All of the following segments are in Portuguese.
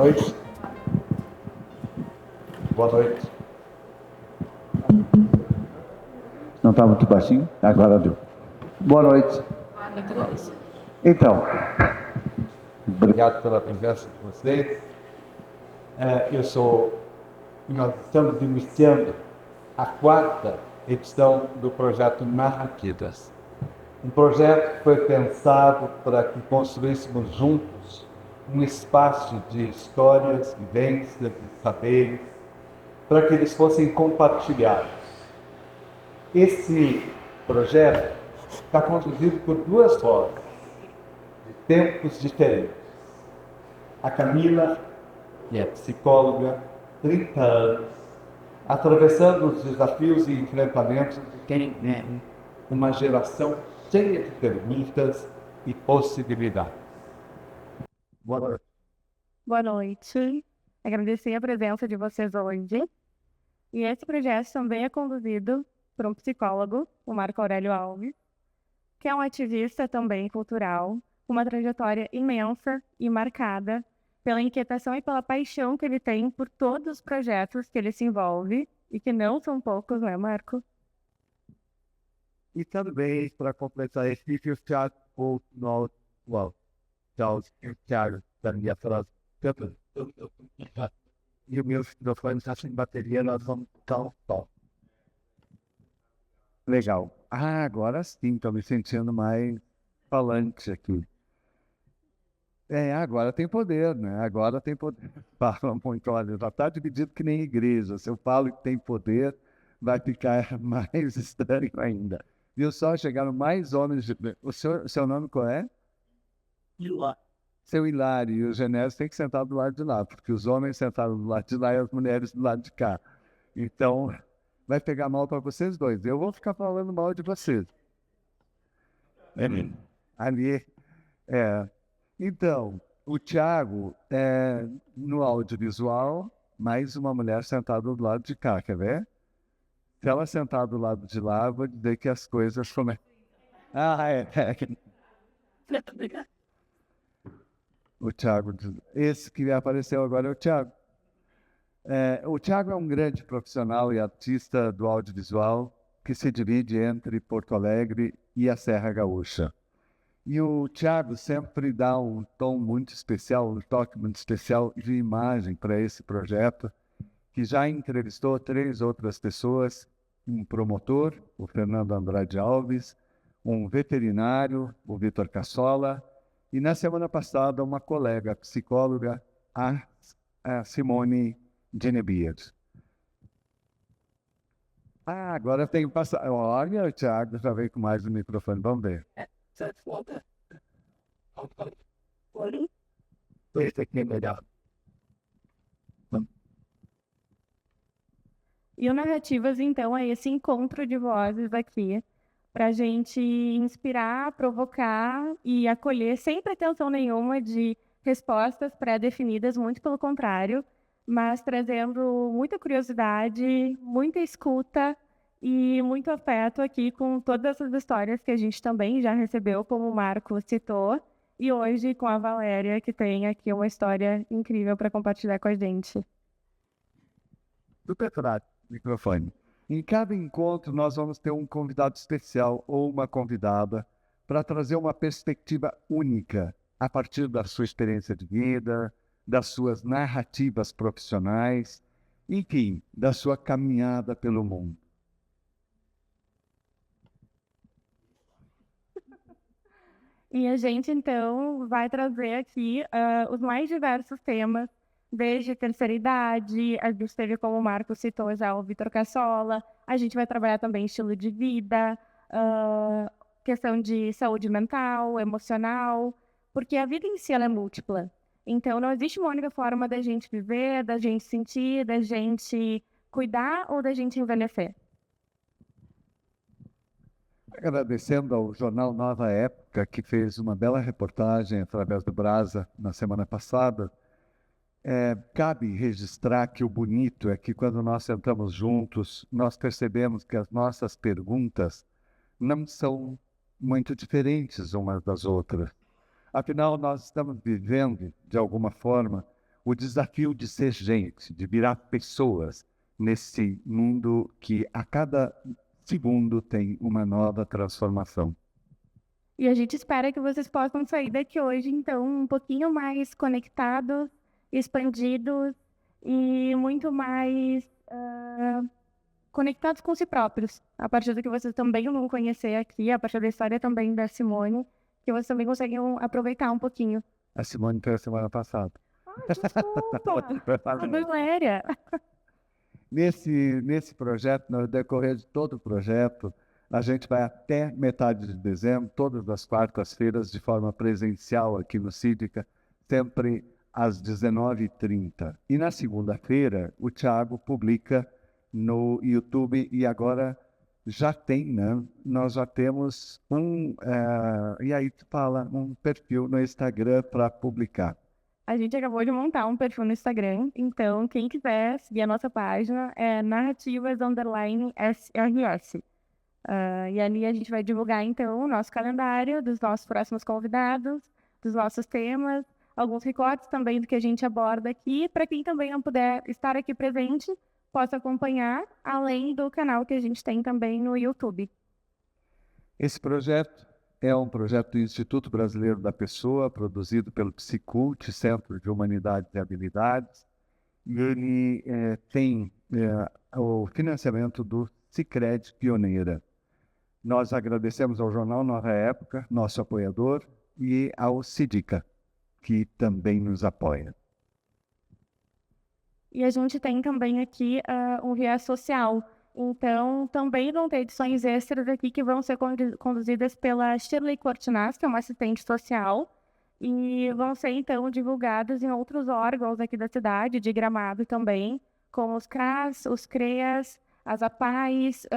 noite. Boa noite. Não está muito baixinho? Agora deu. Boa noite. Então, obrigado pela presença de vocês. Nós estamos iniciando a 4ª edição do projeto Narrativas. Um projeto que foi pensado para que construíssemos juntos um espaço de histórias, vivências e saberes, para que eles fossem compartilhados. Esse projeto está conduzido por 2 vozes, de tempos diferentes. A Camila, que é psicóloga, 30 anos, atravessando os desafios e enfrentamentos de quem é uma geração cheia de perguntas e possibilidades. Boa noite. Boa noite. Agradecer a presença de vocês hoje. E esse projeto também é conduzido por um psicólogo, o Marco Aurélio Alves, que é um ativista também cultural, com uma trajetória imensa e marcada pela inquietação e pela paixão que ele tem por todos os projetos que ele se envolve, e que não são poucos, não é, Marco? E também, para completar esse vídeo, o Thiago da minha frase. E o meu microfone está sem bateria, nós vamos dar um toque. Legal. Agora sim, estou me sentindo mais falante aqui. Agora tem poder, né? Agora tem poder. Fala muito, olha, já está dividido que nem igreja. Se eu falo que tem poder, vai ficar mais estranho ainda. Viu só, chegaram mais homens de... seu nome qual é? Hilário. Seu Hilário. E o Genésio tem que sentar do lado de lá, porque os homens sentaram do lado de lá e as mulheres do lado de cá. Então, vai pegar mal para vocês dois. Eu vou ficar falando mal de vocês. Ali, Então, o Thiago é no audiovisual, mais uma mulher sentada do lado de cá, quer ver? Se ela sentar do lado de lá, eu vou dizer que as coisas começam. O Thiago, esse que apareceu agora é o Thiago. O Thiago é um grande profissional e artista do audiovisual que se divide entre Porto Alegre e a Serra Gaúcha. E o Thiago sempre dá um tom muito especial, um toque muito especial de imagem para esse projeto, que já entrevistou 3 outras pessoas, um promotor, o Fernando Andrade Alves, um veterinário, o Vitor Cassola, e na semana passada uma colega psicóloga, a Simone Genebias. Agora tem que passar. Olha, o Thiago já veio com mais um microfone, vamos ver. Esse aqui é melhor. E o Narrativas, então, é esse encontro de vozes aqui, para a gente inspirar, provocar e acolher, sem pretensão nenhuma de respostas pré-definidas, muito pelo contrário, mas trazendo muita curiosidade, muita escuta e muito afeto aqui com todas essas histórias que a gente também já recebeu, como o Marco citou, e hoje com a Valéria, que tem aqui uma história incrível para compartilhar com a gente. Super prático, microfone. Em cada encontro, nós vamos ter um convidado especial ou uma convidada para trazer uma perspectiva única a partir da sua experiência de vida, das suas narrativas profissionais, enfim, da sua caminhada pelo mundo. E a gente, então, vai trazer aqui os mais diversos temas, desde terceira idade, a gente teve, como o Marco citou já, o Vitor Cassola, a gente vai trabalhar também estilo de vida, questão de saúde mental, emocional, porque a vida em si ela é múltipla. Então, não existe uma única forma da gente viver, da gente sentir, da gente cuidar ou da gente envelhecer. Agradecendo ao jornal Nova Época, que fez uma bela reportagem através do Brasa na semana passada, cabe registrar que o bonito é que quando nós sentamos juntos, nós percebemos que as nossas perguntas não são muito diferentes umas das outras. Afinal, nós estamos vivendo, de alguma forma, o desafio de ser gente, de virar pessoas nesse mundo que a cada segundo tem uma nova transformação. E a gente espera que vocês possam sair daqui hoje, então, um pouquinho mais conectados, expandidos e muito mais conectados com si próprios. A partir do que vocês também vão conhecer aqui, a partir da história também da Simone, que vocês também conseguem aproveitar um pouquinho. A Simone foi a semana passada. Desculpa! A Valéria! Nesse projeto, no decorrer de todo o projeto, a gente vai até metade de dezembro, todas as quartas-feiras, de forma presencial aqui no Cívica, sempre às 19h30. E na segunda-feira, o Thiago publica no YouTube, e agora já tem, né? Nós já temos e aí tu fala, um perfil no Instagram para publicar. A gente acabou de montar um perfil no Instagram, então quem quiser seguir a nossa página é narrativas_SRS. E ali a gente vai divulgar, então, o nosso calendário dos nossos próximos convidados, dos nossos temas, alguns recortes também do que a gente aborda aqui, para quem também não puder estar aqui presente, possa acompanhar, além do canal que a gente tem também no YouTube. Esse projeto é um projeto do Instituto Brasileiro da Pessoa, produzido pelo Psicult, Centro de Humanidades e Habilidades, e ele tem o financiamento do Sicredi Pioneira. Nós agradecemos ao jornal Nova Época, nosso apoiador, e ao Cívica, que também nos apoia. E a gente tem também aqui um viés social. Então, também vão ter edições extras aqui que vão ser conduzidas pela Shirley Cortinaz, que é uma assistente social, e vão ser, então, divulgadas em outros órgãos aqui da cidade, de Gramado também, como os CRAS, os CREAS, as APAES,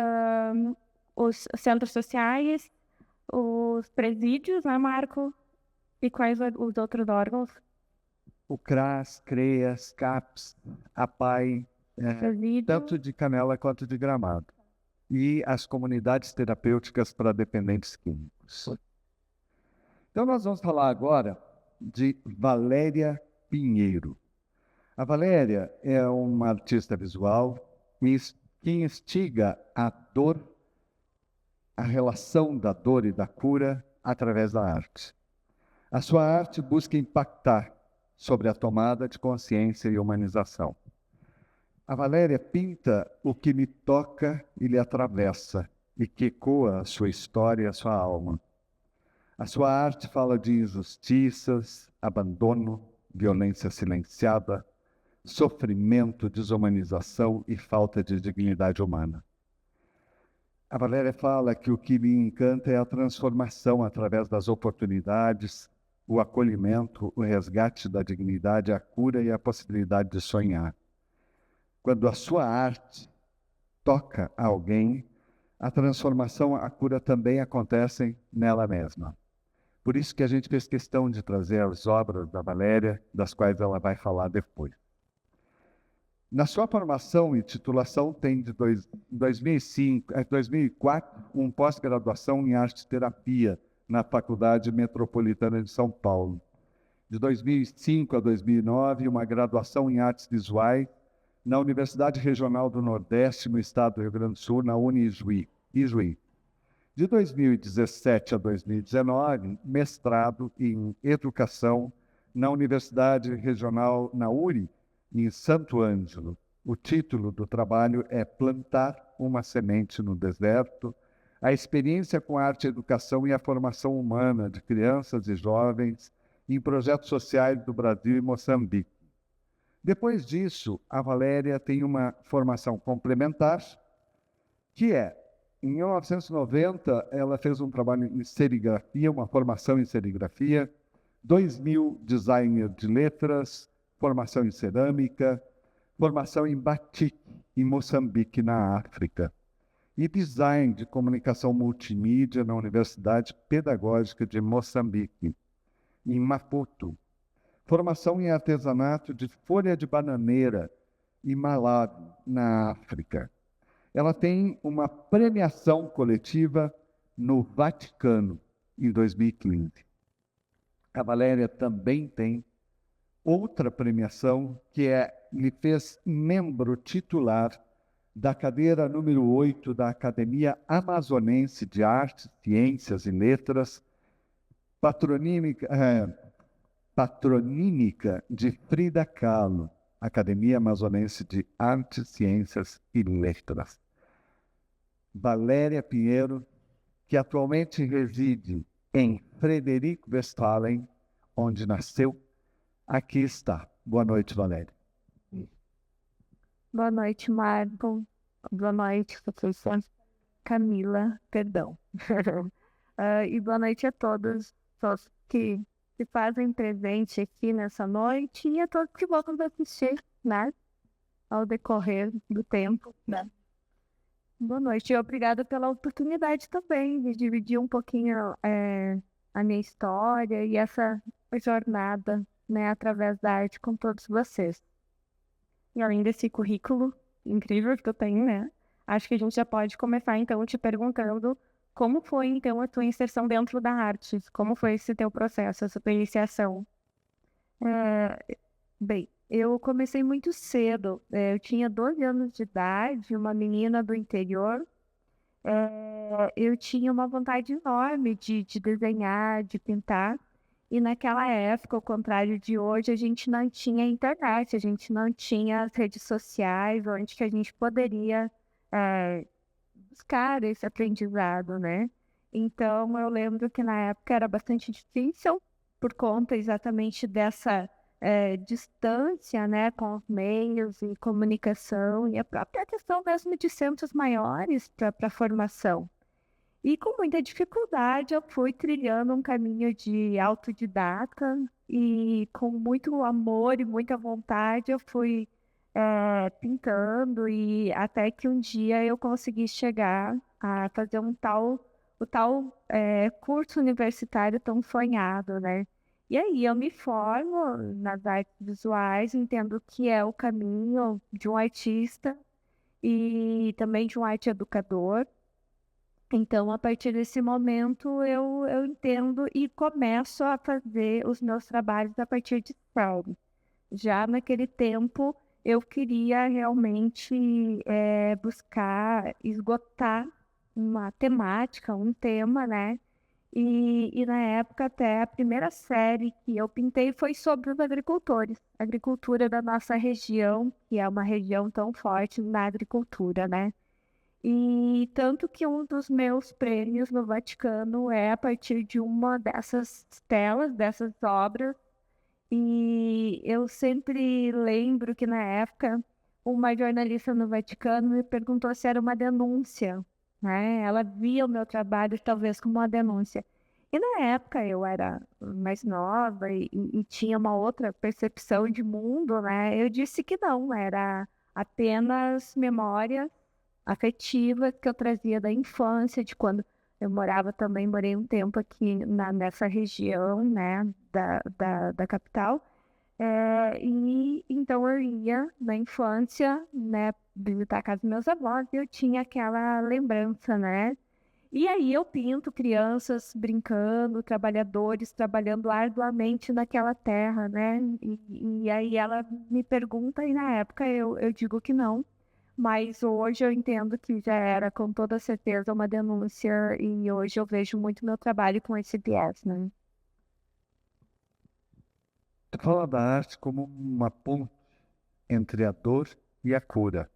os centros sociais, os presídios, né, Marco? E quais os outros órgãos? O CRAS, CREAS, CAPS, APAE, tanto de Canela quanto de Gramado. E as comunidades terapêuticas para dependentes químicos. Então nós vamos falar agora de Valéria Pinheiro. A Valéria é uma artista visual que instiga a dor, a relação da dor e da cura através da arte. A sua arte busca impactar sobre a tomada de consciência e humanização. A Valéria pinta o que lhe toca e lhe atravessa, e que ecoa a sua história e a sua alma. A sua arte fala de injustiças, abandono, violência silenciada, sofrimento, desumanização e falta de dignidade humana. A Valéria fala que o que lhe encanta é a transformação através das oportunidades, o acolhimento, o resgate da dignidade, a cura e a possibilidade de sonhar. Quando a sua arte toca alguém, a transformação, a cura também acontecem nela mesma. Por isso que a gente fez questão de trazer as obras da Valéria, das quais ela vai falar depois. Na sua formação e titulação tem de 2004 um pós-graduação em arte-terapia na Faculdade Metropolitana de São Paulo. De 2005 a 2009, uma graduação em artes visuais na Universidade Regional do Nordeste, no estado do Rio Grande do Sul, na Unijuí. De 2017 a 2019, mestrado em Educação na Universidade Regional, na URI, em Santo Ângelo. O título do trabalho é Plantar uma Semente no Deserto, a experiência com a arte, a educação e a formação humana de crianças e jovens em projetos sociais do Brasil e Moçambique. Depois disso, a Valéria tem uma formação complementar, que é, em 1990, ela fez um trabalho em serigrafia, uma formação em serigrafia, 2000, designer de letras, formação em cerâmica, formação em batik, em Moçambique, na África, e design de comunicação multimídia na Universidade Pedagógica de Moçambique, em Maputo. Formação em artesanato de folha de bananeira em Malawi, na África. Ela tem uma premiação coletiva no Vaticano, em 2015. A Valéria também tem outra premiação que lhe fez membro titular da cadeira número 8 da Academia Amazonense de Artes, Ciências e Letras, patronímica de Frida Kahlo, Academia Amazonense de Artes, Ciências e Letras. Valéria Pinheiro, que atualmente reside em Frederico Westphalen, onde nasceu. Aqui está. Boa noite, Valéria. Boa noite, Marco. Boa noite, professor Camila, perdão. E boa noite a todos que se fazem presente aqui nessa noite e a todos que voltam a assistir, né, ao decorrer do tempo, né. Boa noite e obrigada pela oportunidade também de dividir um pouquinho a minha história e essa jornada, né, através da arte com todos vocês. E além desse currículo incrível que eu tenho, né? Acho que a gente já pode começar, então, te perguntando como foi, então, a tua inserção dentro da arte? Como foi esse teu processo, essa tua iniciação? Bem, eu comecei muito cedo. Eu tinha 12 anos de idade, uma menina do interior. Eu tinha uma vontade enorme de desenhar, de pintar. E naquela época, ao contrário de hoje, a gente não tinha internet, a gente não tinha as redes sociais, onde que a gente poderia buscar esse aprendizado, né? Então, eu lembro que na época era bastante difícil, por conta exatamente dessa distância, né, com os meios e comunicação, e a própria questão mesmo de centros maiores para a formação. E com muita dificuldade eu fui trilhando um caminho de autodidata e com muito amor e muita vontade eu fui pintando e até que um dia eu consegui chegar a fazer o tal curso universitário tão sonhado, né? E aí eu me formo nas artes visuais, entendo que é o caminho de um artista e também de um arte educador. Então, a partir desse momento, eu entendo e começo a fazer os meus trabalhos a partir de céu. Já naquele tempo, eu queria realmente buscar esgotar uma temática, um tema, né? E na época, até a primeira série que eu pintei foi sobre os agricultores. A agricultura da nossa região, que é uma região tão forte na agricultura, né? E tanto que um dos meus prêmios no Vaticano é a partir de uma dessas telas, dessas obras. E eu sempre lembro que na época uma jornalista no Vaticano me perguntou se era uma denúncia, né? Ela via o meu trabalho talvez como uma denúncia. E na época eu era mais nova e tinha uma outra percepção de mundo, né? Eu disse que não, era apenas memória afetiva que eu trazia da infância, de quando eu morei um tempo aqui nessa região, né, da capital, e então eu ia na infância, né, visitar a casa dos meus avós e eu tinha aquela lembrança, né, e aí eu pinto crianças brincando, trabalhadores trabalhando arduamente naquela terra, né, e aí ela me pergunta e na época eu digo que não. Mas hoje eu entendo que já era com toda certeza uma denúncia e hoje eu vejo muito meu trabalho com esse viés, né? Tu fala da arte como uma ponte entre a dor e a cura.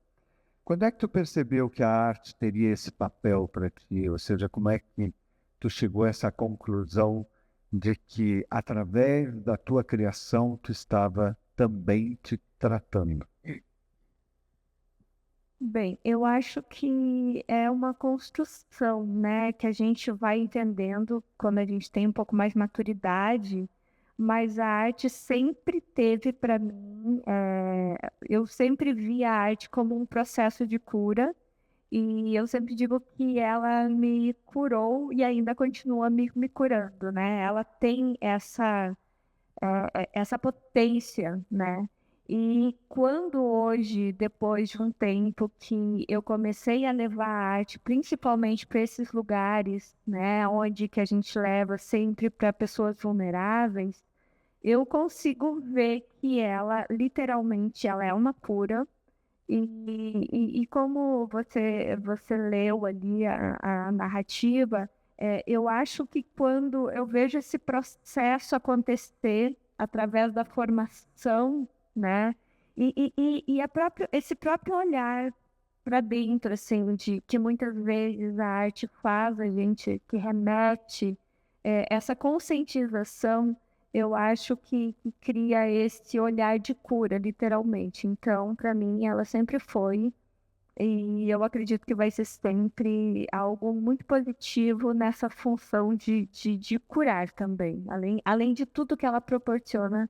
Quando é que tu percebeu que a arte teria esse papel para ti? Ou seja, como é que tu chegou a essa conclusão de que através da tua criação tu estava também te tratando? Bem, eu acho que é uma construção, né, que a gente vai entendendo quando a gente tem um pouco mais maturidade, mas a arte sempre teve para mim, eu sempre vi a arte como um processo de cura, e eu sempre digo que ela me curou e ainda continua me curando, né? Ela tem essa potência, né? E quando hoje, depois de um tempo que eu comecei a levar a arte, principalmente para esses lugares, né, onde que a gente leva sempre para pessoas vulneráveis, eu consigo ver que ela, literalmente, ela é uma cura. E como você leu ali a narrativa, eu acho que quando eu vejo esse processo acontecer através da formação, né, esse próprio olhar para dentro, assim, de que muitas vezes a arte faz a gente, que remete essa conscientização, eu acho que cria esse olhar de cura, literalmente. Então, para mim, ela sempre foi, e eu acredito que vai ser sempre algo muito positivo nessa função de curar também. Além de tudo que ela proporciona,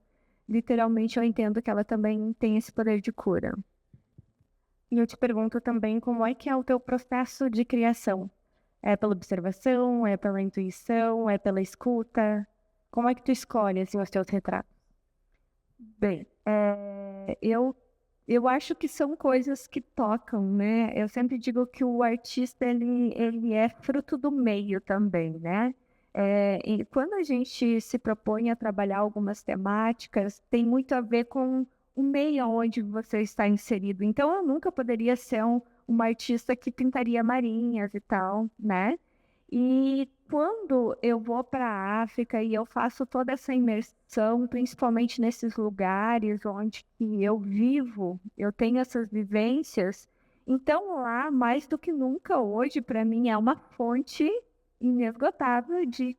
literalmente eu entendo que ela também tem esse poder de cura. E eu te pergunto também como é que é o teu processo de criação? É pela observação, é pela intuição, é pela escuta? Como é que tu escolhe, assim, os teus retratos? Bem, eu acho que são coisas que tocam, né? Eu sempre digo que o artista, ele é fruto do meio também, né? E quando a gente se propõe a trabalhar algumas temáticas, tem muito a ver com o meio onde você está inserido. Então, eu nunca poderia ser uma artista que pintaria marinhas e tal, né? E quando eu vou para a África e eu faço toda essa imersão, principalmente nesses lugares onde que eu vivo, eu tenho essas vivências, então lá, mais do que nunca hoje, para mim, é uma fonte inesgotável de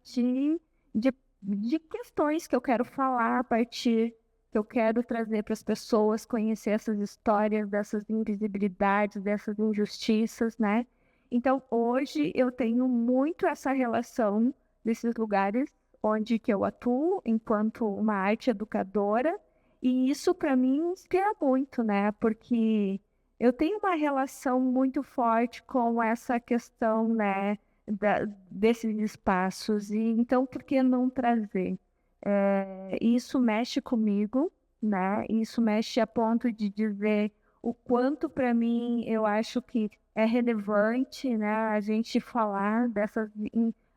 questões que eu quero falar a partir, que eu quero trazer para as pessoas, conhecer essas histórias, dessas invisibilidades, dessas injustiças, né? Então, hoje eu tenho muito essa relação desses lugares onde que eu atuo enquanto uma arte educadora, e isso para mim me inspira muito, né? Porque eu tenho uma relação muito forte com essa questão, né, desses espaços, e então por que não trazer? Isso mexe comigo, né? Isso mexe a ponto de dizer o quanto para mim eu acho que é relevante, né, a gente falar dessas.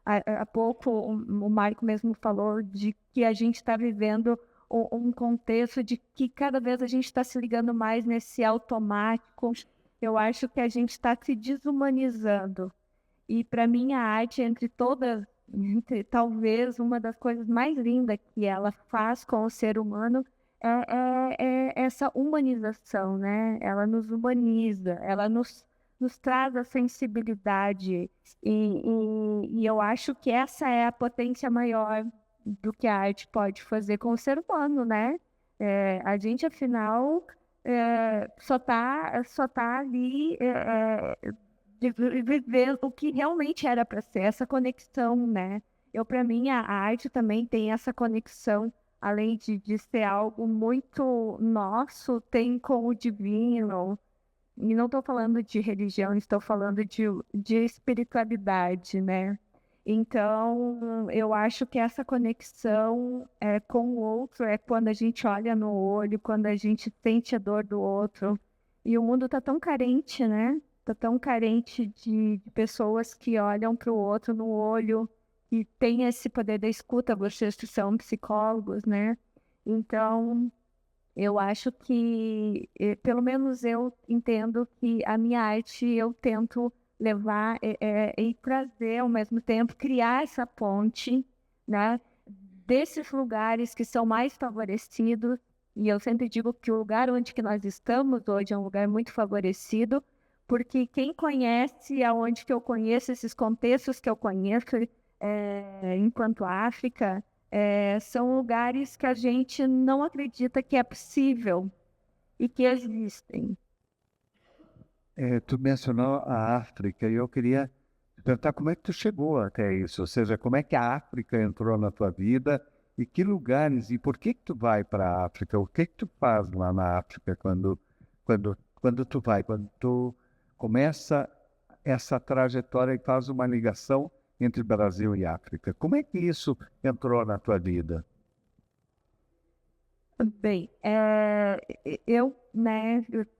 Há pouco o Maico mesmo falou de que a gente está vivendo um contexto de que cada vez a gente está se ligando mais nesse automático. Eu acho que a gente está se desumanizando. E para mim a arte, entre todas, talvez uma das coisas mais lindas que ela faz com o ser humano é essa humanização, né? Ela nos humaniza, ela nos traz a sensibilidade. E eu acho que essa é a potência maior do que a arte pode fazer com o ser humano, né? A gente, afinal, só tá ali de viver o que realmente era para ser, essa conexão, né? Para mim, a arte também tem essa conexão, além de ser algo muito nosso, tem com o divino. E não estou falando de religião, estou falando de espiritualidade, né? Então, eu acho que essa conexão com o outro é quando a gente olha no olho, quando a gente sente a dor do outro. E o mundo está tão carente, né? Está tão carente de pessoas que olham para o outro no olho e tem esse poder da escuta, vocês que são psicólogos, né? Então, eu acho que, pelo menos eu entendo que a minha arte eu tento levar e trazer ao mesmo tempo, criar essa ponte, né, desses lugares que são mais favorecidos. E eu sempre digo que o lugar onde que nós estamos hoje é um lugar muito favorecido, porque quem conhece aonde que eu conheço, esses contextos que eu conheço, enquanto África, são lugares que a gente não acredita que é possível e que existem. Tu mencionou a África e eu queria te perguntar como é que tu chegou até isso, ou seja, como é que a África entrou na tua vida e que lugares e por que tu vai para a África? O que tu faz lá na África quando tu vai, quando tu começa essa trajetória e faz uma ligação entre Brasil e África? Como é que isso entrou na tua vida? Bem, eu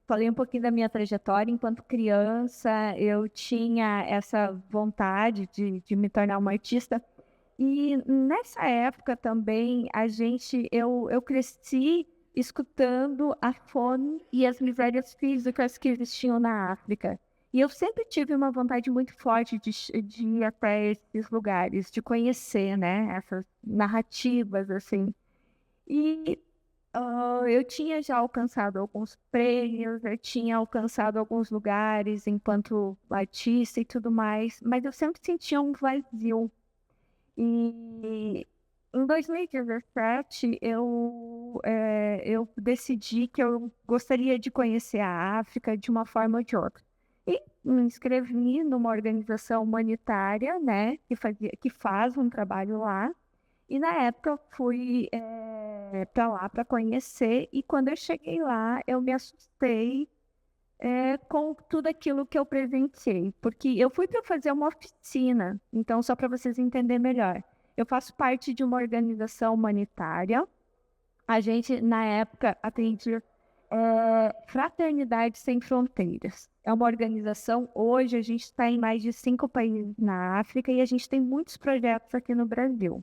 falei um pouquinho da minha trajetória. Enquanto criança, eu tinha essa vontade de me tornar uma artista. E nessa época também eu cresci escutando a fome e as misérias físicas que existiam na África. E eu sempre tive uma vontade muito forte de ir até esses lugares, de conhecer, né, essas narrativas, assim. E eu tinha já alcançado alguns prêmios, eu tinha alcançado alguns lugares enquanto artista e tudo mais, mas eu sempre sentia um vazio. E em 2017 eu decidi que eu gostaria de conhecer a África de uma forma ou de outra. E me inscrevi numa organização humanitária, né, que faz um trabalho lá. E na época eu fui para lá para conhecer, e quando eu cheguei lá, eu me assustei com tudo aquilo que eu presenciei, porque eu fui para fazer uma oficina, então só para vocês entenderem melhor. Eu faço parte de uma organização humanitária. A gente, na época, atendia Fraternidade Sem Fronteiras. É uma organização, hoje a gente está em mais de 5 países na África e a gente tem muitos projetos aqui no Brasil.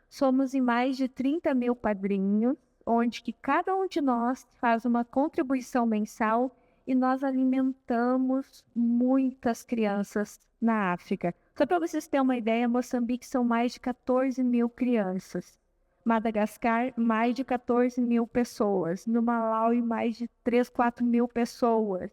Somos em mais de 30 mil padrinhos, onde que cada um de nós faz uma contribuição mensal e nós alimentamos muitas crianças na África. Só para vocês terem uma ideia, Moçambique são mais de 14 mil crianças. Madagascar, mais de 14 mil pessoas. No Malawi, mais de 3, 4 mil pessoas.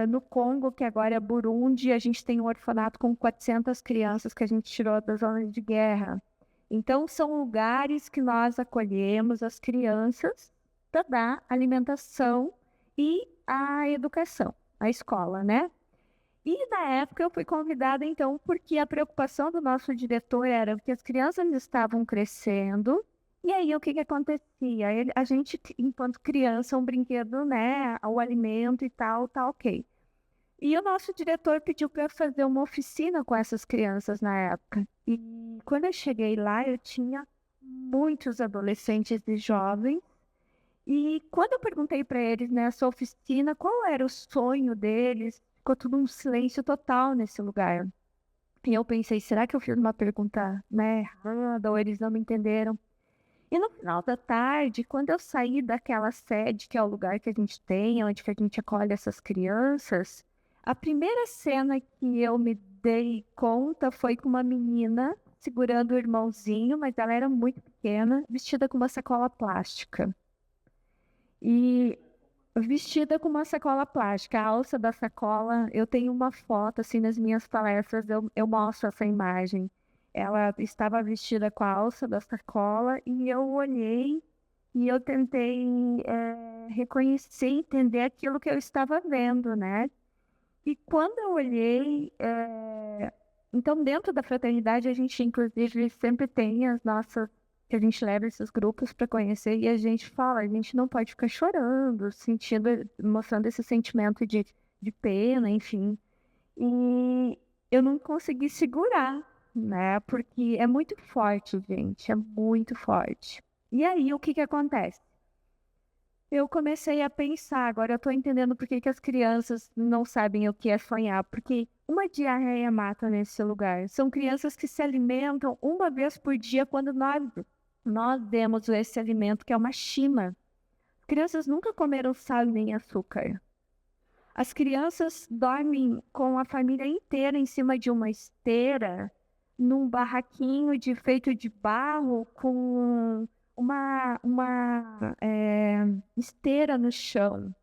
No Congo, que agora é Burundi, a gente tem um orfanato com 400 crianças que a gente tirou das zonas de guerra. Então, são lugares que nós acolhemos as crianças para dar alimentação e a educação, a escola, né? E na época eu fui convidada, então, porque a preocupação do nosso diretor era que as crianças estavam crescendo, e aí o que acontecia? A gente, enquanto criança, um brinquedo, né, o alimento e tal, tá ok. E o nosso diretor pediu para eu fazer uma oficina com essas crianças na época. E quando eu cheguei lá, eu tinha muitos adolescentes e jovens. E quando eu perguntei para eles nessa oficina qual era o sonho deles, ficou tudo um silêncio total nesse lugar. E eu pensei, será que eu fiz uma pergunta, né, errada, ou eles não me entenderam? E no final da tarde, quando eu saí daquela sede, que é o lugar que a gente tem, onde que a gente acolhe essas crianças, a primeira cena que eu me dei conta foi com uma menina segurando o irmãozinho, mas ela era muito pequena, vestida com uma sacola plástica. E vestida com uma sacola plástica, a alça da sacola, eu tenho uma foto, assim, nas minhas palestras, eu mostro essa imagem. Ela estava vestida com a alça da sacola e eu olhei e eu tentei reconhecer, entender aquilo que eu estava vendo, né? E quando eu olhei, então dentro da fraternidade a gente inclusive sempre tem as nossas, que a gente leva esses grupos para conhecer e a gente fala, a gente não pode ficar chorando, mostrando esse sentimento de pena, enfim. E eu não consegui segurar, né? Porque é muito forte, gente, é muito forte. E aí, o que acontece? Eu comecei a pensar, agora eu tô entendendo por que as crianças não sabem o que é sonhar, porque uma diarreia mata nesse lugar. São crianças que se alimentam uma vez por dia quando nós demos esse alimento, que é uma shima. Crianças nunca comeram sal nem açúcar. As crianças dormem com a família inteira em cima de uma esteira, num barraquinho feito de barro, com uma esteira no chão.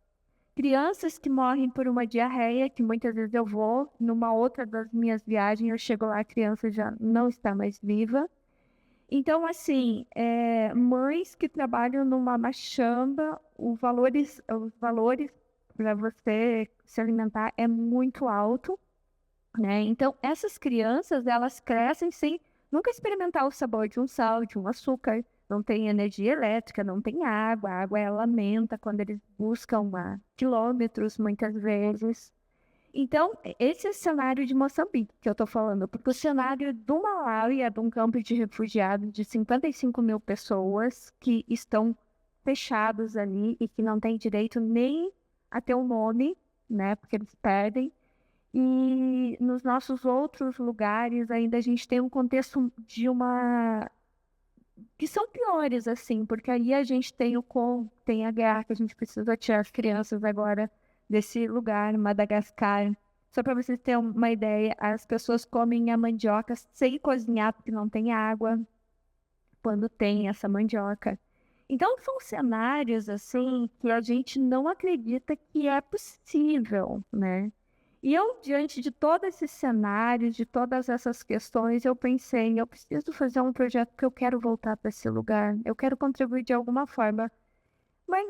Crianças que morrem por uma diarreia, que muitas vezes eu vou, numa outra das minhas viagens, eu chego lá, a criança já não está mais viva. Então, assim, mães que trabalham numa machamba, os valores para você se alimentar é muito alto, né? Então, essas crianças, elas crescem sem nunca experimentar o sabor de um sal, de um açúcar, não tem energia elétrica, não tem água, a água ela lamenta quando eles buscam quilômetros, muitas vezes. Então, esse é o cenário de Moçambique que eu estou falando, porque o cenário do Malawi é de um campo de refugiados de 55 mil pessoas que estão fechados ali e que não têm direito nem a ter um nome, né, porque eles perdem. E que nos nossos outros lugares ainda a gente tem um contexto que são piores, assim, porque aí a gente tem a guerra, que a gente precisa tirar as crianças agora desse lugar, Madagascar. Só para vocês terem uma ideia, as pessoas comem a mandioca sem cozinhar, porque não tem água quando tem essa mandioca. Então, são cenários, assim, que a gente não acredita que é possível, né? E eu, diante de todos esses cenários, de todas essas questões, eu pensei, eu preciso fazer um projeto que eu quero voltar para esse lugar, eu quero contribuir de alguma forma. Mas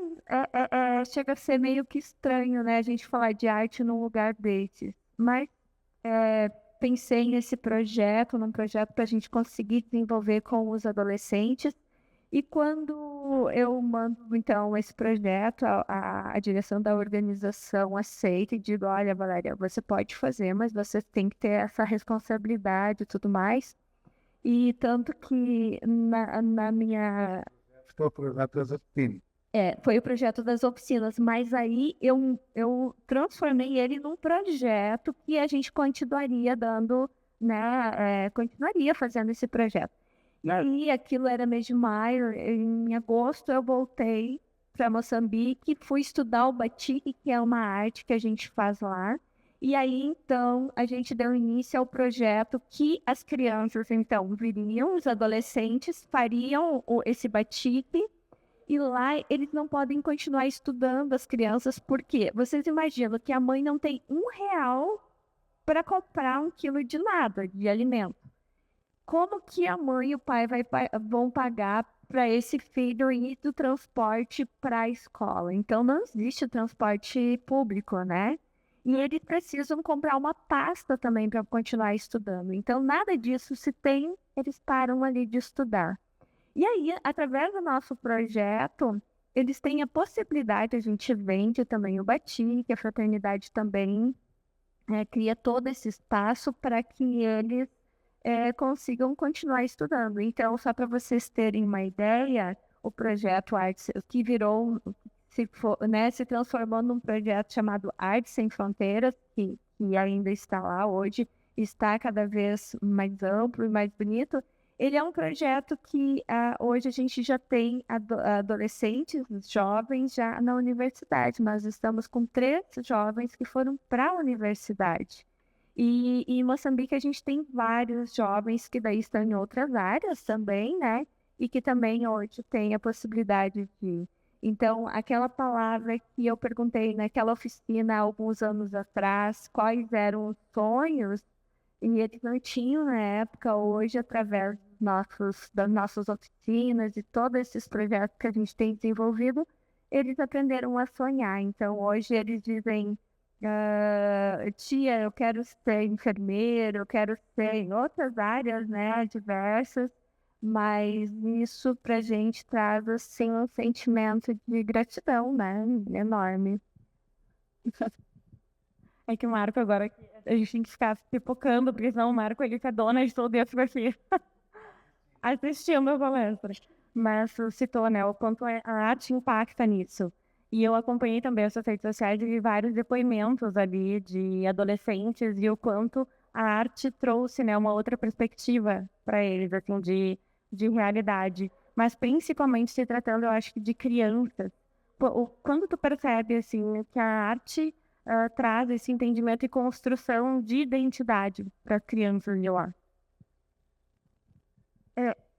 chega a ser meio que estranho, né, a gente falar de arte num lugar desse. Mas pensei nesse projeto, num projeto para a gente conseguir desenvolver com os adolescentes. E quando eu mando, então, esse projeto, a direção da organização aceita e digo, olha, Valéria, você pode fazer, mas você tem que ter essa responsabilidade e tudo mais. E tanto que na minha... Foi o projeto das oficinas. Foi o projeto das oficinas, mas aí eu transformei ele num projeto que a gente continuaria dando, né, continuaria fazendo esse projeto. E aí, aquilo era mês de maio, em agosto eu voltei para Moçambique, fui estudar o batik, que é uma arte que a gente faz lá. E aí, então, a gente deu início ao projeto que as crianças, então, viriam, os adolescentes, fariam esse batik. E lá eles não podem continuar estudando, as crianças, porque vocês imaginam que a mãe não tem R$ 1 para comprar 1 quilo de nada, de alimento. Como que a mãe e o pai vão pagar para esse filho ir do transporte para a escola? Então, não existe transporte público, né? E eles precisam comprar uma pasta também para continuar estudando. Então, nada disso se tem, eles param ali de estudar. E aí, através do nosso projeto, eles têm a possibilidade, a gente vende também o batik, a fraternidade também cria todo esse espaço para que eles consigam continuar estudando. Então, só para vocês terem uma ideia, o projeto Artes, que virou, se transformou num projeto chamado Artes Sem Fronteiras, que ainda está lá hoje, está cada vez mais amplo e mais bonito. Ele é um projeto que hoje a gente já tem adolescentes, jovens já na universidade. Nós estamos com 3 jovens que foram para a universidade. E em Moçambique a gente tem vários jovens que daí estão em outras áreas também, né? E que também hoje tem a possibilidade de... Então, aquela palavra que eu perguntei naquela oficina há alguns anos atrás, quais eram os sonhos, e eles não tinham na época, hoje, através das nossas oficinas e todos esses projetos que a gente tem desenvolvido, eles aprenderam a sonhar. Então, hoje eles dizem... tia, eu quero ser enfermeiro, eu quero ser em outras áreas, né, diversas, mas isso pra gente traz, assim, um sentimento de gratidão, né, enorme. É que o Marco agora, a gente tem que ficar pipocando, porque senão o Marco, ele é dona de tudo isso aqui. Assistindo a palestra. Mas citou, né, o quanto a arte impacta nisso. E eu acompanhei também as redes sociais de vários depoimentos ali de adolescentes e o quanto a arte trouxe, né, uma outra perspectiva para eles, assim, de realidade. Mas principalmente se tratando, eu acho que de crianças. Quando tu percebe, assim, que a arte traz esse entendimento e construção de identidade para as crianças de lá.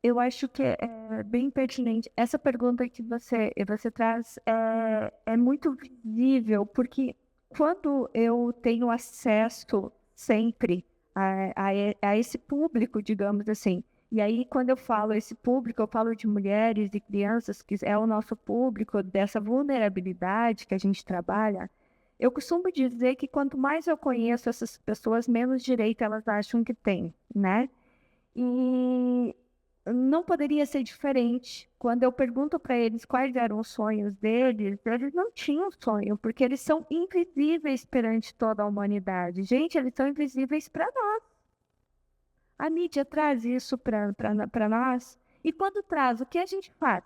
Eu acho que é bem pertinente. Essa pergunta que você traz é muito visível, porque quando eu tenho acesso sempre a esse público, digamos assim, e aí quando eu falo esse público, eu falo de mulheres e crianças, que é o nosso público, dessa vulnerabilidade que a gente trabalha, eu costumo dizer que quanto mais eu conheço essas pessoas, menos direito elas acham que têm, né? E não poderia ser diferente. Quando eu pergunto para eles quais eram os sonhos deles, eles não tinham sonho, porque eles são invisíveis perante toda a humanidade. Gente, eles são invisíveis para nós. A mídia traz isso para nós. E quando traz, o que a gente faz?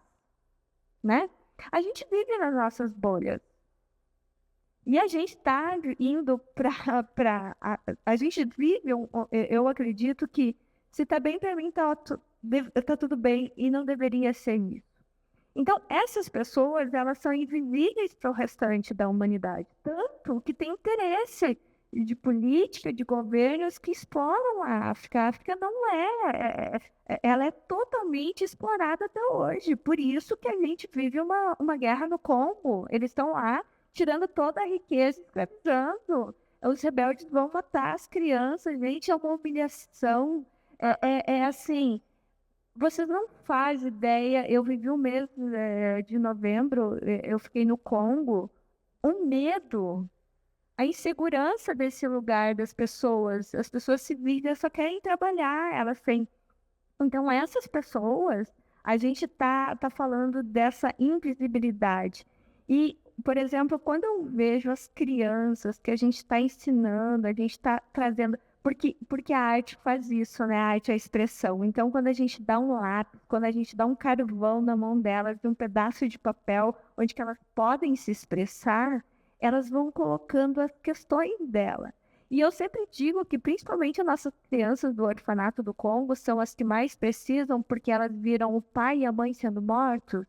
Né? A gente vive nas nossas bolhas. E a gente está indo para. A gente vive, eu acredito que se está bem para mim, tá tudo bem e não deveria ser isso. Então, essas pessoas, elas são invisíveis para o restante da humanidade. Tanto que tem interesse de política, de governos que exploram a África. A África não ela é totalmente explorada até hoje. Por isso que a gente vive uma guerra no Congo. Eles estão lá tirando toda a riqueza, escravizando. Os rebeldes vão matar as crianças, gente, é uma humilhação. É assim, vocês não fazem ideia. Eu vivi o mês de novembro, eu fiquei no Congo, o medo, a insegurança desse lugar, das pessoas. As pessoas civis só querem trabalhar, elas têm. Então, essas pessoas, a gente tá falando dessa invisibilidade. E, por exemplo, quando eu vejo as crianças que a gente está ensinando, a gente está trazendo. Porque a arte faz isso, né? A arte é a expressão. Então, quando a gente dá um lápis, quando a gente dá um carvão na mão delas, um pedaço de papel, onde que elas podem se expressar, elas vão colocando as questões dela. E eu sempre digo que, principalmente as nossas crianças do orfanato do Congo, são as que mais precisam, porque elas viram o pai e a mãe sendo mortos.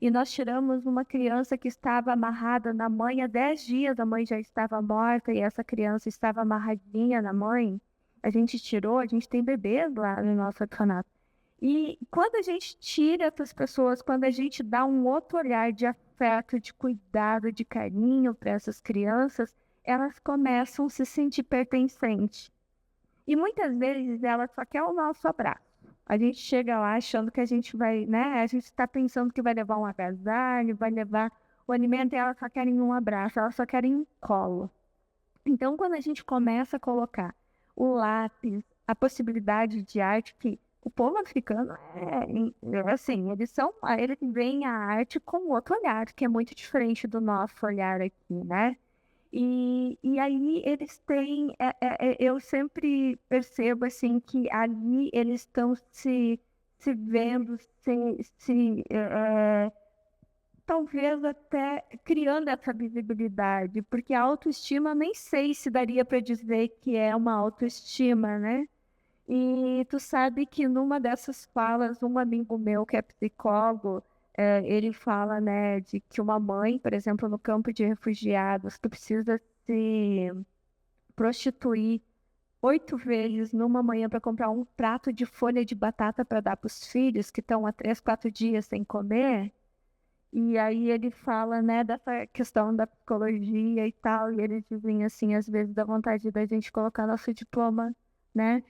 E nós tiramos uma criança que estava amarrada na mãe há 10 dias, a mãe já estava morta e essa criança estava amarradinha na mãe. A gente tirou, a gente tem bebês lá no nosso orfanato. E quando a gente tira essas pessoas, quando a gente dá um outro olhar de afeto, de cuidado, de carinho para essas crianças, elas começam a se sentir pertencentes. E muitas vezes elas só querem o nosso abraço. A gente chega lá achando que a gente vai, né? A gente está pensando que vai levar um agasalho, vai levar o alimento e elas só querem um abraço, elas só querem um colo. Então, quando a gente começa a colocar o lápis, a possibilidade de arte, que o povo africano assim, eles veem a arte com outro olhar, que é muito diferente do nosso olhar aqui, né? E aí eles têm, eu sempre percebo assim que ali eles estão se vendo, talvez até criando essa visibilidade, porque a autoestima nem sei se daria para dizer que é uma autoestima, né? E tu sabe que numa dessas falas, um amigo meu que é psicólogo, ele fala, né, de que uma mãe, por exemplo, no campo de refugiados, que precisa se prostituir 8 vezes numa manhã para comprar um prato de folha de batata para dar para os filhos que estão há 3, 4 dias sem comer. E aí ele fala, né, dessa questão da psicologia e tal, e eles dizem assim, às vezes dá vontade da gente colocar nosso diploma, né?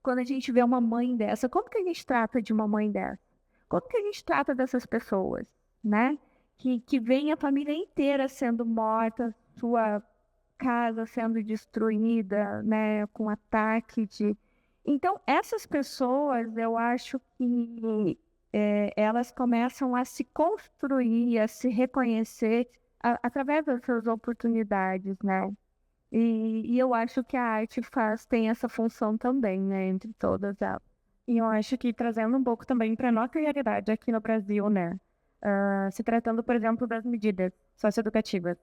Quando a gente vê uma mãe dessa, como que a gente trata de uma mãe dessa? Como que a gente trata dessas pessoas, né? Que vem a família inteira sendo morta, sua casa sendo destruída, né, com ataque de... Então, essas pessoas, eu acho que elas começam a se construir, a se reconhecer através das suas oportunidades, né? E eu acho que a arte tem essa função também, né, entre todas elas. E eu acho que trazendo um pouco também para a nossa realidade aqui no Brasil, né? Se tratando, por exemplo, das medidas socioeducativas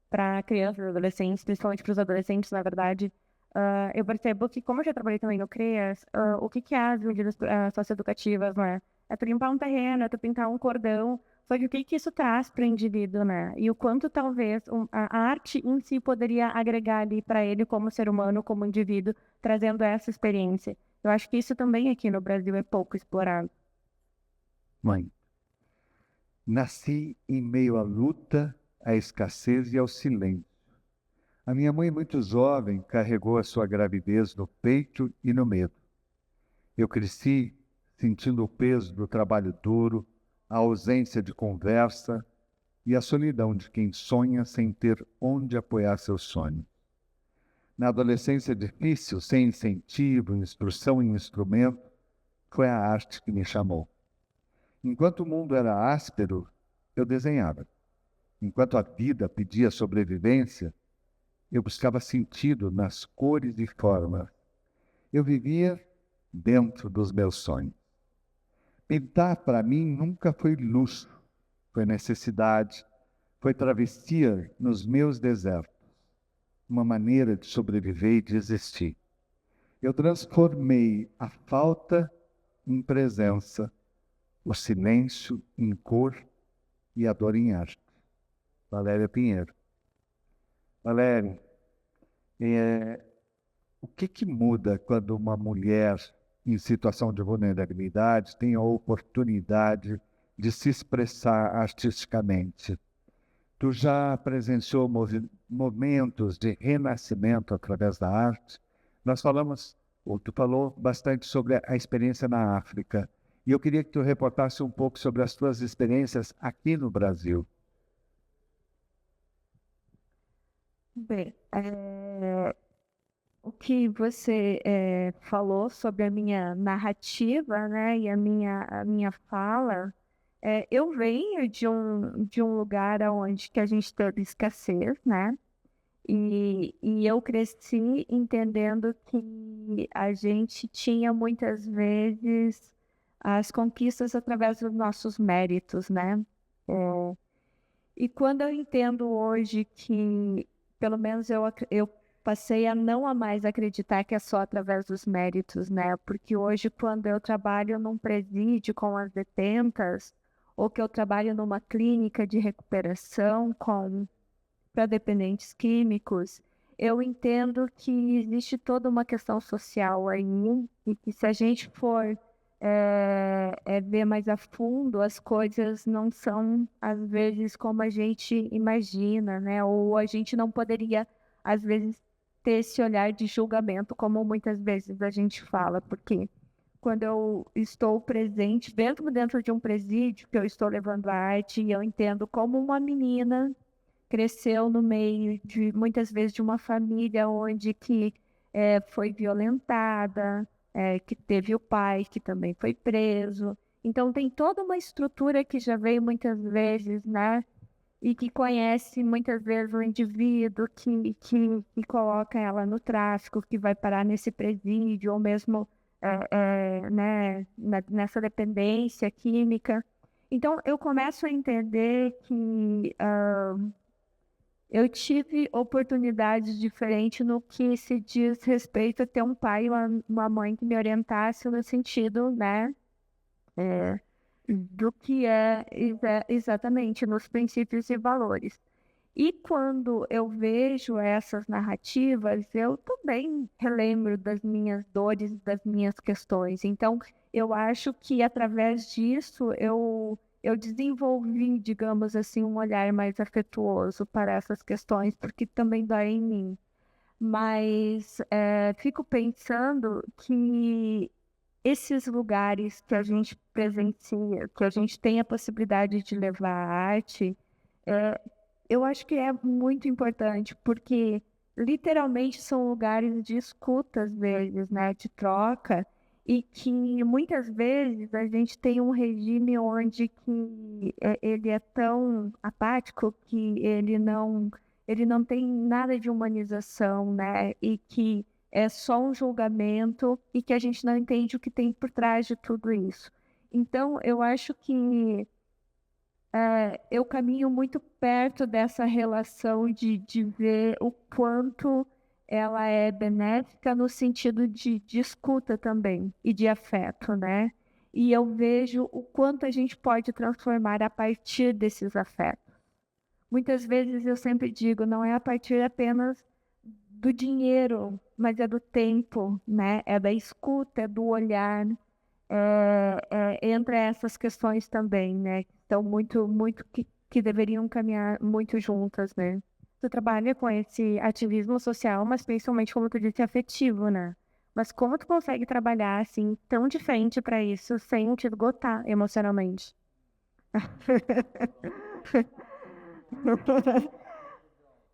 para crianças e adolescentes, principalmente para os adolescentes, na verdade, eu percebo que, como eu já trabalhei também no CREAS, o que que é as medidas socioeducativas, né? É tu limpar um terreno, é tu pintar um cordão, só que o que que isso traz para o indivíduo, né? E o quanto talvez a arte em si poderia agregar ali para ele como ser humano, como indivíduo, trazendo essa experiência. Eu acho que isso também aqui no Brasil é pouco explorado. Mãe, nasci em meio à luta, à escassez e ao silêncio. A minha mãe, muito jovem, carregou a sua gravidez no peito e no medo. Eu cresci sentindo o peso do trabalho duro, a ausência de conversa e a solidão de quem sonha sem ter onde apoiar seu sonho. Na adolescência difícil, sem incentivo, instrução e instrumento, foi a arte que me chamou. Enquanto o mundo era áspero, eu desenhava. Enquanto a vida pedia sobrevivência, eu buscava sentido nas cores e formas. Eu vivia dentro dos meus sonhos. Pintar, para mim, nunca foi luxo, foi necessidade, foi travestir nos meus desertos uma maneira de sobreviver e de existir. Eu transformei a falta em presença, o silêncio em cor e a dor em arte. Valéria Pinheiro. Valéria, o que muda quando uma mulher em situação de vulnerabilidade tem a oportunidade de se expressar artisticamente? Tu já presenciou momentos de renascimento através da arte? Nós falamos, ou tu falou bastante sobre a experiência na África. E eu queria que tu reportasse um pouco sobre as tuas experiências aqui no Brasil. Bem, o que você falou sobre a minha narrativa, né, e a minha fala, eu venho de um lugar onde que a gente teve escassez, né? E eu cresci entendendo que a gente tinha muitas vezes as conquistas através dos nossos méritos, né? E quando eu entendo hoje que, pelo menos eu passei a não mais acreditar que é só através dos méritos, né? Porque hoje, quando eu trabalho num presídio com as detentas, ou que eu trabalho numa clínica de recuperação para dependentes químicos, eu entendo que existe toda uma questão social aí, e que se a gente for ver mais a fundo, as coisas não são, às vezes, como a gente imagina, né? Ou a gente não poderia, às vezes, ter esse olhar de julgamento, como muitas vezes a gente fala, porque quando eu estou presente dentro de um presídio, que eu estou levando a arte, e eu entendo como uma menina cresceu no meio de, muitas vezes, de uma família onde que foi violentada, que teve o pai que também foi preso. Então tem toda uma estrutura que já veio muitas vezes, né? E que conhece muitas vezes o indivíduo que coloca ela no tráfico, que vai parar nesse presídio, ou mesmo né, nessa dependência química. Então eu começo a entender que eu tive oportunidades diferentes no que se diz respeito a ter um pai e uma mãe que me orientasse no sentido, né, do que exatamente nos princípios e valores. E quando eu vejo essas narrativas, eu também relembro das minhas dores, das minhas questões. Então, eu acho que através disso eu desenvolvi, digamos assim, um olhar mais afetuoso para essas questões, porque também dói em mim. Mas fico pensando que esses lugares que a gente presencia, que a gente tem a possibilidade de levar a arte, eu acho que é muito importante, porque literalmente são lugares de escuta, às vezes, né, de troca, e que muitas vezes a gente tem um regime onde que ele é tão apático que ele não tem nada de humanização, né, e que é só um julgamento e que a gente não entende o que tem por trás de tudo isso. Então, eu acho que eu caminho muito perto dessa relação de ver o quanto ela é benéfica no sentido de escuta também e de afeto, né? E eu vejo o quanto a gente pode transformar a partir desses afetos. Muitas vezes eu sempre digo, não é a partir apenas do dinheiro, mas é do tempo, né? É da escuta, é do olhar, entre essas questões também, né? Que estão muito que deveriam caminhar muito juntas, né? Tu trabalha com esse ativismo social, mas principalmente, como tu disse, afetivo, né? Mas como tu consegue trabalhar assim tão diferente para isso sem te esgotar emocionalmente?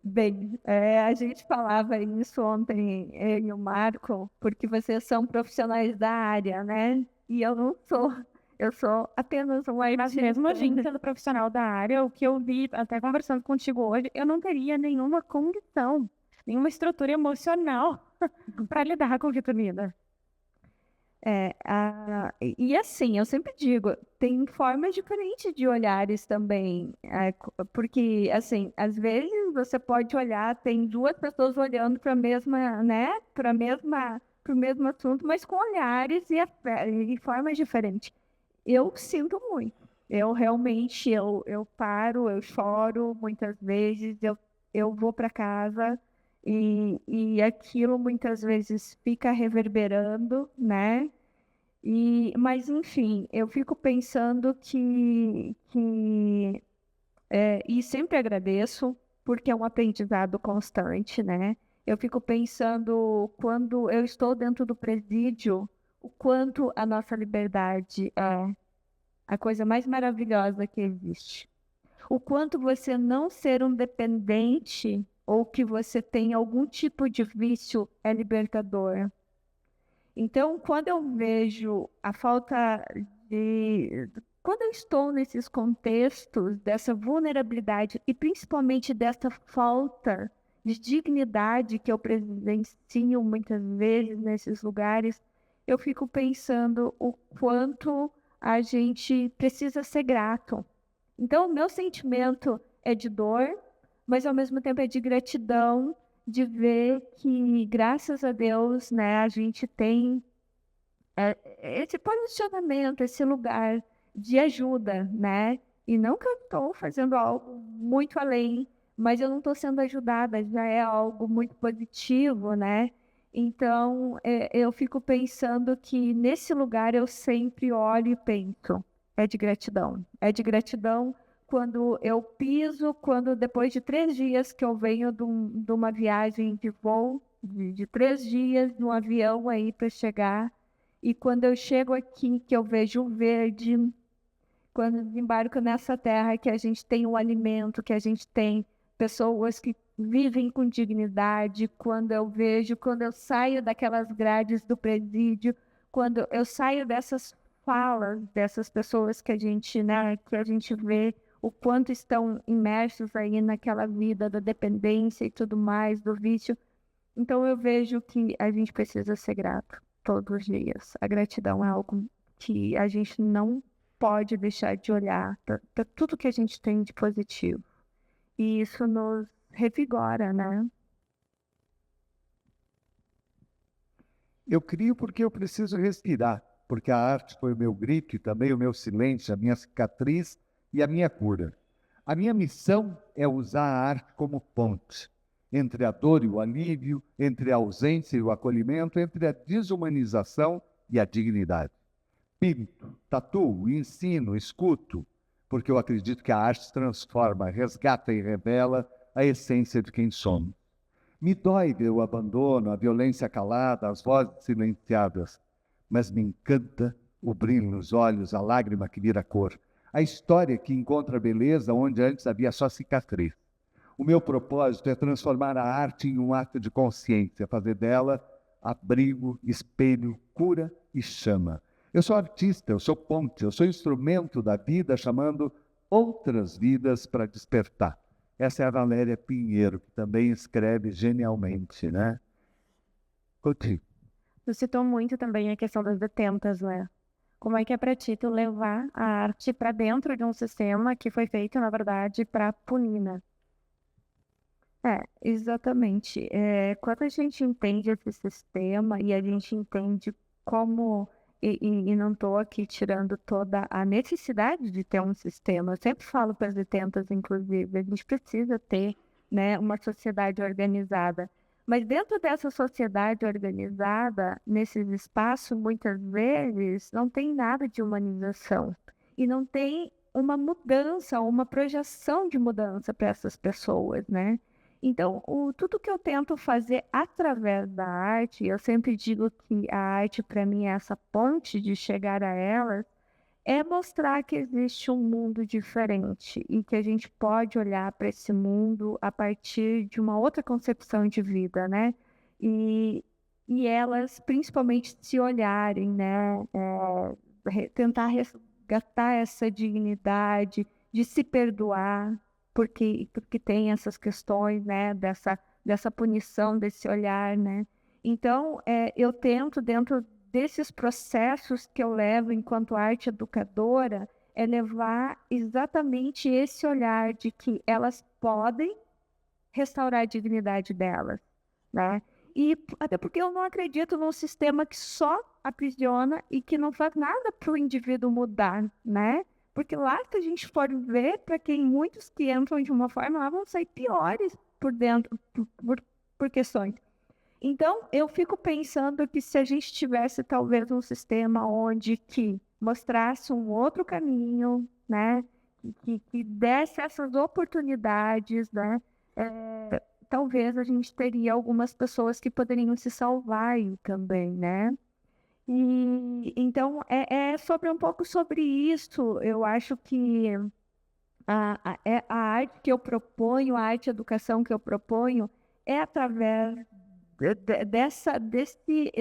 Bem, a gente falava isso ontem, eu e o Marco, porque vocês são profissionais da área, né? E eu não sou. Eu sou apenas uma Mas artista. mesmo a gente sendo profissional da área, o que eu vi, até conversando contigo hoje, eu não teria nenhuma condição, nenhuma estrutura emocional para lidar com o que tu lida. E assim, eu sempre digo, tem formas diferentes de olhares também, porque, assim, às vezes você pode olhar, tem duas pessoas olhando para a mesma, né, para o mesmo assunto, mas com olhares e formas diferentes. Eu sinto muito. Eu realmente, eu paro, eu choro muitas vezes, eu vou para casa e aquilo muitas vezes fica reverberando, né? Mas, enfim, eu fico pensando e sempre agradeço, porque é um aprendizado constante, né? Eu fico pensando, quando eu estou dentro do presídio, o quanto a nossa liberdade é a coisa mais maravilhosa que existe. O quanto você não ser um dependente ou que você tem algum tipo de vício é libertador. Então, quando eu vejo a falta de. Quando eu estou nesses contextos dessa vulnerabilidade e principalmente dessa falta de dignidade que eu presencio muitas vezes nesses lugares, eu fico pensando o quanto a gente precisa ser grato. Então, o meu sentimento é de dor, mas ao mesmo tempo é de gratidão de ver que, graças a Deus, né, a gente tem esse posicionamento, esse lugar de ajuda, né? E não que eu estou fazendo algo muito além, mas eu não estou sendo ajudada, já é algo muito positivo, né? Então, eu fico pensando que nesse lugar eu sempre olho e penso, é de gratidão. É de gratidão quando eu piso, quando depois de 3 dias que eu venho de uma viagem de voo, de 3 dias no avião aí para chegar, e quando eu chego aqui, que eu vejo o verde, quando desembarco nessa terra, que a gente tem um alimento, que a gente tem pessoas que vivem com dignidade, quando eu saio daquelas grades do presídio, quando eu saio dessas falas dessas pessoas que a gente, né, que a gente vê o quanto estão imersos aí naquela vida da dependência e tudo mais, do vício. Então eu vejo que a gente precisa ser grato todos os dias. A gratidão é algo que a gente não pode deixar de olhar para tudo que a gente tem de positivo. E isso nos revigora, né? Eu crio porque eu preciso respirar, porque a arte foi o meu grito e também o meu silêncio, a minha cicatriz e a minha cura. A minha missão é usar a arte como ponte entre a dor e o alívio, entre a ausência e o acolhimento, entre a desumanização e a dignidade. Pinto, tatuo, ensino, escuto, porque eu acredito que a arte transforma, resgata e revela a essência de quem somos. Me dói ver o abandono, a violência calada, as vozes silenciadas, mas me encanta o brilho nos olhos, a lágrima que vira cor, a história que encontra beleza onde antes havia só cicatriz. O meu propósito é transformar a arte em um ato de consciência, fazer dela abrigo, espelho, cura e chama. Eu sou artista, eu sou ponte, eu sou instrumento da vida chamando outras vidas para despertar. Essa é a Valéria Pinheiro, que também escreve genialmente, né? Contigo. Tu citou muito também a questão das detentas, né? Como é que é para ti tu levar a arte para dentro de um sistema que foi feito, na verdade, para punir, né? Exatamente. Quando a gente entende esse sistema e a gente entende como, e não estou aqui tirando toda a necessidade de ter um sistema, eu sempre falo para as detentas, inclusive, a gente precisa ter, né, uma sociedade organizada. Mas dentro dessa sociedade organizada, nesses espaços, muitas vezes, não tem nada de humanização. E não tem uma mudança, uma projeção de mudança para essas pessoas, né? Então, tudo que eu tento fazer através da arte, eu sempre digo que a arte, para mim, é essa ponte de chegar a elas, é mostrar que existe um mundo diferente e que a gente pode olhar para esse mundo a partir de uma outra concepção de vida, né? E, e elas, principalmente, se olharem, né? Tentar resgatar essa dignidade de se perdoar, porque tem essas questões, né, dessa punição, desse olhar, né? Então, eu tento, dentro desses processos que eu levo enquanto arte educadora é levar exatamente esse olhar de que elas podem restaurar a dignidade delas, né? E até porque eu não acredito num sistema que só aprisiona e que não faz nada para o indivíduo mudar, né? Porque lá, se a gente for ver, para quem muitos que entram de uma forma, lá vão sair piores por dentro, por questões. Então, eu fico pensando que se a gente tivesse talvez um sistema onde que mostrasse um outro caminho, né? Que desse essas oportunidades, né? Talvez a gente teria algumas pessoas que poderiam se salvar aí também, né? E então é sobre um pouco sobre isso. Eu acho que a arte que eu proponho, a arte educação que eu proponho, é através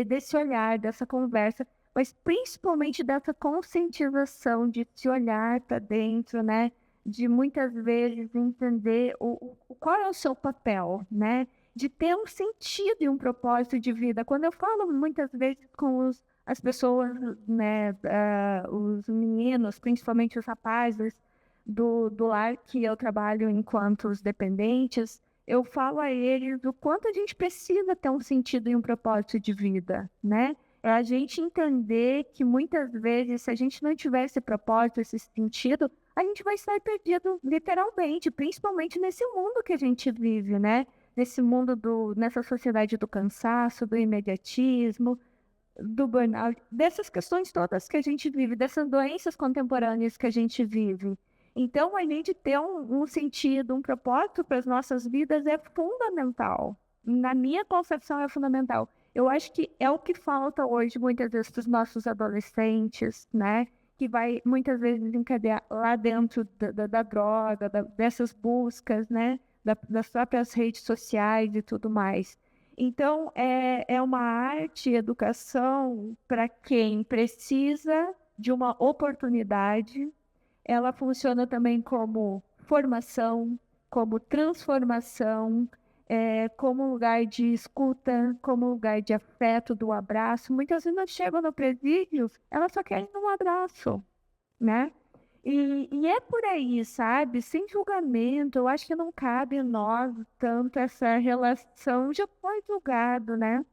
desse olhar, dessa conversa, mas principalmente dessa conscientização de se olhar para dentro, né? De muitas vezes entender qual é o seu papel, né? De ter um sentido e um propósito de vida. Quando eu falo muitas vezes com as pessoas, né? Os meninos, principalmente os rapazes do lar que eu trabalho enquanto os dependentes, eu falo a eles o quanto a gente precisa ter um sentido e um propósito de vida, né? É a gente entender que muitas vezes, se a gente não tiver esse propósito, esse sentido, a gente vai estar perdido literalmente, principalmente nesse mundo que a gente vive, né? Nesse mundo nessa sociedade do cansaço, do imediatismo, do burnout, dessas questões todas que a gente vive, dessas doenças contemporâneas que a gente vive. Então, a gente ter um sentido, um propósito para as nossas vidas é fundamental. Na minha concepção, é fundamental. Eu acho que é o que falta hoje, muitas vezes, para os nossos adolescentes, né? Que vai, muitas vezes, encadear lá dentro da droga, dessas buscas, né? Das próprias redes sociais e tudo mais. Então, é uma arte, educação para quem precisa de uma oportunidade. Ela funciona também como formação, como transformação, como lugar de escuta, como lugar de afeto, do abraço. Muitas vezes elas chegam no presídio, elas só querem um abraço, né? E é por aí, sabe? Sem julgamento, eu acho que não cabe em nós tanto essa relação. Já foi julgado, né?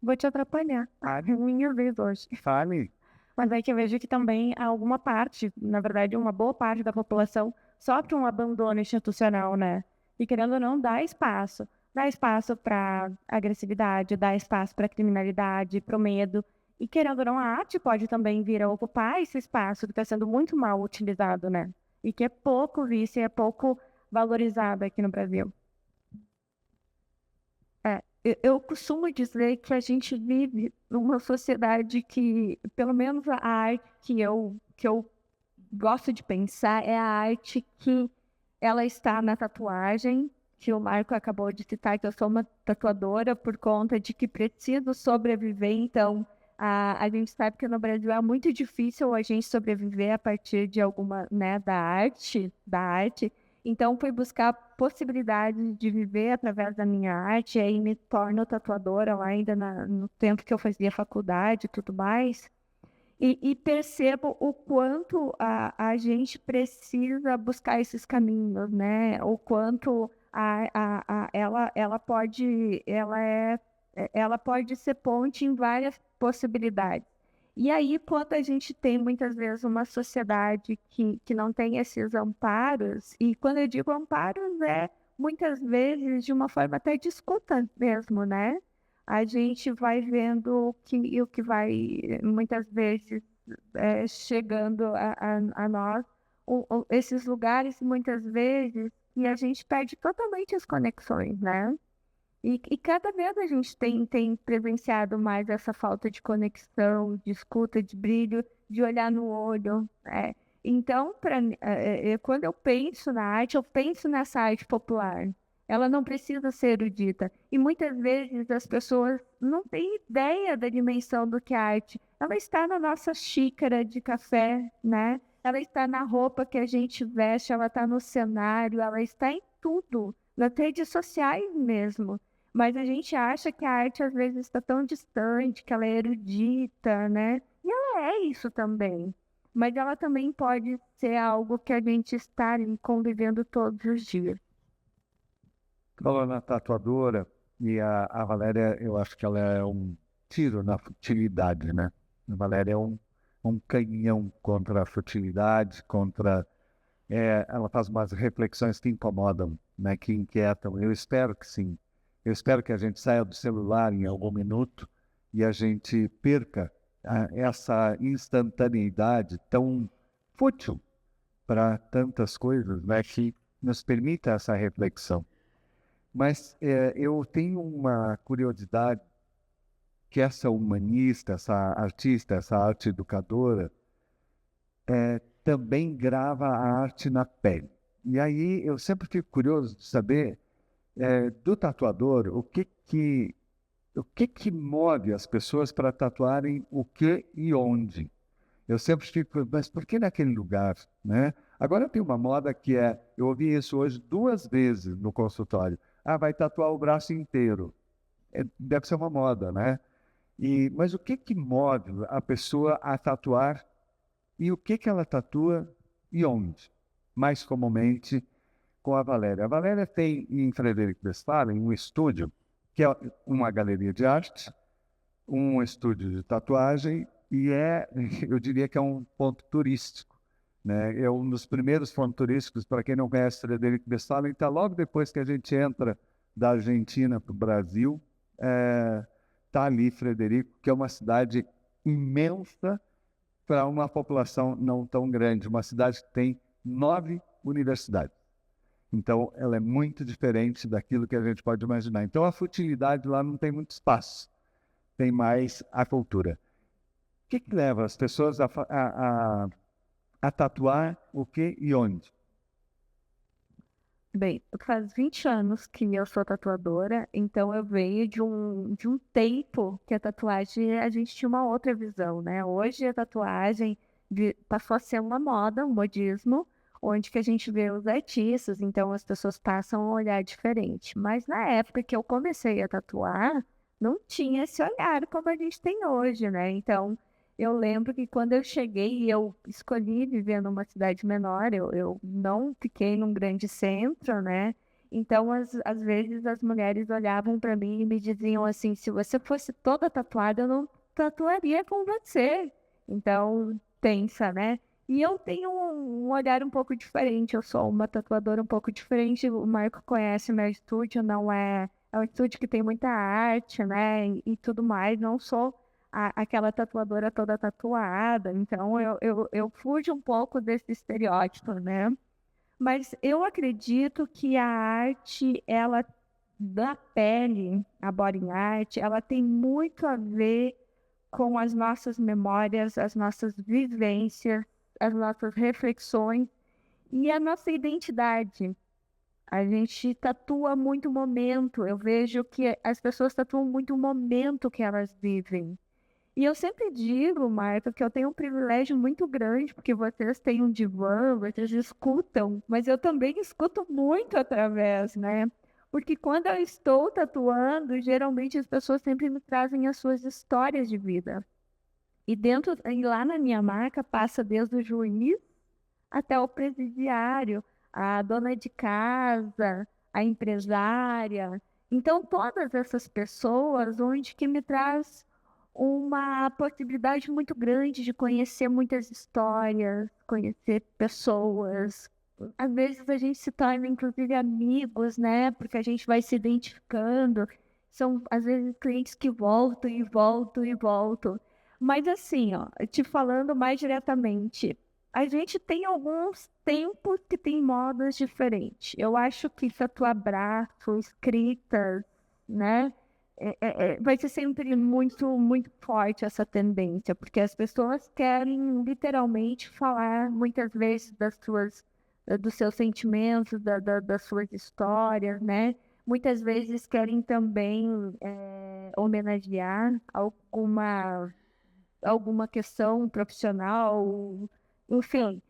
Vou te atrapalhar. É minha vez hoje. Fale. Mas aí que eu vejo que também há alguma parte, na verdade, uma boa parte da população sofre um abandono institucional, né? E querendo ou não, dá espaço. Dá espaço para agressividade, dá espaço para criminalidade, para o medo. E querendo ou não, a arte pode também vir a ocupar esse espaço que está sendo muito mal utilizado, né? E que é pouco visto e é pouco valorizado aqui no Brasil. Eu costumo dizer que a gente vive numa sociedade que, pelo menos a arte que eu gosto de pensar, é a arte que ela está na tatuagem, que o Marco acabou de citar, que eu sou uma tatuadora por conta de que preciso sobreviver. Então, a gente sabe que no Brasil é muito difícil a gente sobreviver a partir de alguma, né, da arte. Então, fui buscar possibilidades de viver através da minha arte, e aí me torno tatuadora lá ainda no tempo que eu fazia faculdade e tudo mais. E percebo o quanto a gente precisa buscar esses caminhos, né? O quanto ela pode ser ponte em várias possibilidades. E aí, quando a gente tem muitas vezes uma sociedade que não tem esses amparos, e quando eu digo amparos, é muitas vezes de uma forma até de escuta mesmo, né? A gente vai vendo o que vai, muitas vezes, chegando a nós, esses lugares, muitas vezes, e a gente perde totalmente as conexões, né? E cada vez a gente tem presenciado mais essa falta de conexão, de escuta, de brilho, de olhar no olho, né? Então, quando eu penso na arte, eu penso nessa arte popular. Ela não precisa ser erudita. E muitas vezes as pessoas não têm ideia da dimensão do que é arte. Ela está na nossa xícara de café, né? Ela está na roupa que a gente veste, ela está no cenário, ela está em tudo, nas redes sociais mesmo. Mas a gente acha que a arte às vezes está tão distante, que ela é erudita, né? E ela é isso também. Mas ela também pode ser algo que a gente está ali convivendo todos os dias. Falou na tatuadora, e a Valéria, eu acho que ela é um tiro na futilidade, né? A Valéria é um canhão contra a futilidade, contra... ela faz umas reflexões que incomodam, né? Que inquietam. Eu espero que sim. Eu espero que a gente saia do celular em algum minuto e a gente perca essa instantaneidade tão fútil para tantas coisas, né? Que nos permita essa reflexão. Mas eu tenho uma curiosidade que essa humanista, essa artista, essa arte educadora, também grava a arte na pele. E aí eu sempre fico curioso de saber do tatuador o que move as pessoas para tatuarem o que e onde. Eu sempre fico, mas por que naquele lugar, né? Agora tem uma moda que eu ouvi isso hoje 2 vezes no consultório. Ah, vai tatuar o braço inteiro. Deve ser uma moda, né? Mas o que move a pessoa a tatuar e o que ela tatua e onde? Mais comumente com a Valéria. A Valéria tem em Frederico Westphalen um estúdio, que é uma galeria de arte, um estúdio de tatuagem e eu diria que é um ponto turístico, né? É um dos primeiros pontos turísticos, para quem não conhece Frederico Westphalen, está logo depois que a gente entra da Argentina para o Brasil, está ali Frederico, que é uma cidade imensa para uma população não tão grande, uma cidade que tem 9 universidades. Então, ela é muito diferente daquilo que a gente pode imaginar. Então, a futilidade lá não tem muito espaço, tem mais a cultura. O que leva as pessoas a tatuar o que e onde? Bem, faz 20 anos que eu sou tatuadora, então eu venho de um tempo que a tatuagem, a gente tinha uma outra visão, né? Hoje a tatuagem passou a ser uma moda, um modismo, onde que a gente vê os artistas, então as pessoas passam a olhar diferente. Mas na época que eu comecei a tatuar, não tinha esse olhar como a gente tem hoje, né? Então, eu lembro que quando eu cheguei, eu escolhi viver numa cidade menor, eu não fiquei num grande centro, né? Então, às vezes, as mulheres olhavam para mim e me diziam assim: se você fosse toda tatuada, eu não tatuaria com você. Então, pensa, né? E eu tenho um olhar um pouco diferente, eu sou uma tatuadora um pouco diferente. O Marco conhece meu estúdio, não é. É um estúdio que tem muita arte, né? E tudo mais, não sou aquela tatuadora toda tatuada, então eu fujo um pouco desse estereótipo, né? Mas eu acredito que a arte, ela da pele, a body art, ela tem muito a ver com as nossas memórias, as nossas vivências, as nossas reflexões e a nossa identidade. A gente tatua muito o momento. Eu vejo que as pessoas tatuam muito o momento que elas vivem. E eu sempre digo, Marta, que eu tenho um privilégio muito grande, porque vocês têm um divã, vocês escutam, mas eu também escuto muito através, né? Porque quando eu estou tatuando, geralmente as pessoas sempre me trazem as suas histórias de vida. E lá na minha marca passa desde o juiz até o presidiário, a dona de casa, a empresária. Então, todas essas pessoas, onde que me traz uma possibilidade muito grande de conhecer muitas histórias, conhecer pessoas. Às vezes a gente se torna, inclusive, amigos, né? Porque a gente vai se identificando. São, às vezes, clientes que voltam e voltam e voltam. Mas assim, ó, te falando mais diretamente, a gente tem alguns tempos que tem modas diferentes. Eu acho que tatuar braço, escritas, né? Vai ser sempre muito, muito forte essa tendência, porque as pessoas querem literalmente falar muitas vezes dos seus sentimentos, das suas histórias, né? Muitas vezes querem também homenagear alguma questão profissional, enfim.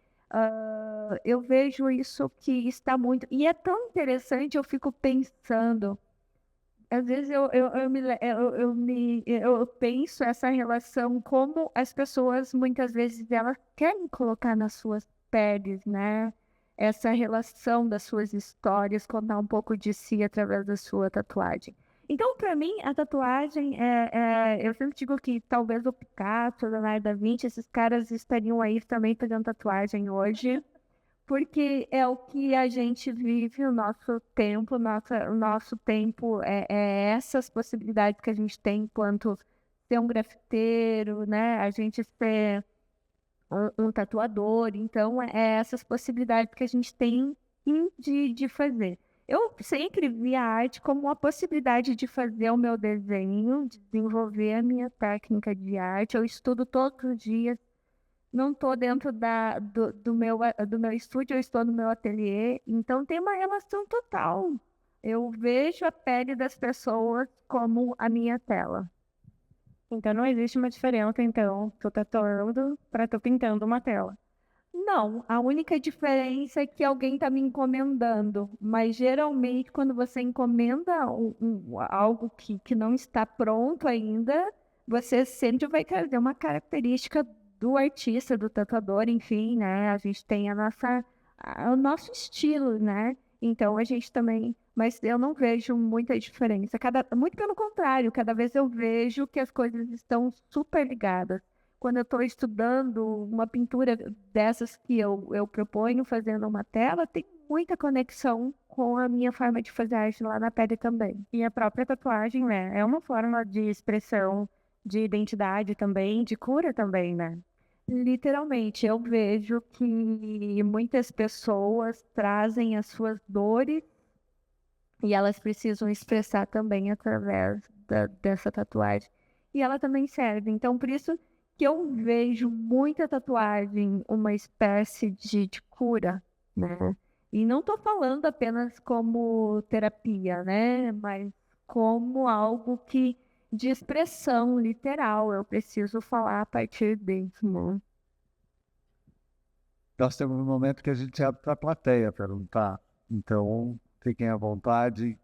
Eu vejo isso que está muito. E é tão interessante, eu fico pensando. Às vezes eu penso essa relação, como as pessoas muitas vezes elas querem colocar nas suas peles, né? Essa relação das suas histórias, contar um pouco de si através da sua tatuagem. Então, para mim, a tatuagem eu sempre digo que talvez o Picasso, o Leonardo da Vinci, esses caras estariam aí também fazendo tatuagem hoje. Porque é o que a gente vive, o nosso tempo, o nosso tempo é essas possibilidades que a gente tem enquanto ser um grafiteiro, né? A gente ser um tatuador. Então, é essas possibilidades que a gente tem de fazer. Eu sempre vi a arte como uma possibilidade de fazer o meu desenho, de desenvolver a minha técnica de arte. Eu estudo todos os dias. Não estou dentro do meu estúdio, eu estou no meu ateliê, então tem uma relação total. Eu vejo a pele das pessoas como a minha tela. Então não existe uma diferença, então, tu tatuando para tu pintando uma tela. Não, a única diferença é que alguém está me encomendando, mas geralmente quando você encomenda algo que não está pronto ainda, você sempre vai trazer uma característica do artista, do tatuador, enfim, né? A gente tem o nosso estilo, né? Então a gente também, mas eu não vejo muita diferença. Muito pelo contrário, cada vez eu vejo que as coisas estão super ligadas. Quando eu estou estudando uma pintura dessas que eu proponho fazendo uma tela, tem muita conexão com a minha forma de fazer arte lá na pele também. E a própria tatuagem, né? É uma forma de expressão, de identidade também, de cura também, né? Literalmente, eu vejo que muitas pessoas trazem as suas dores e elas precisam expressar também através dessa tatuagem. E ela também serve. Então, por isso que eu vejo muita tatuagem uma espécie de cura, né? E não estou falando apenas como terapia, né? Mas como algo de expressão literal. Eu preciso falar a partir disso, né? Nós temos um momento que a gente abre para a plateia perguntar. Então, fiquem à vontade,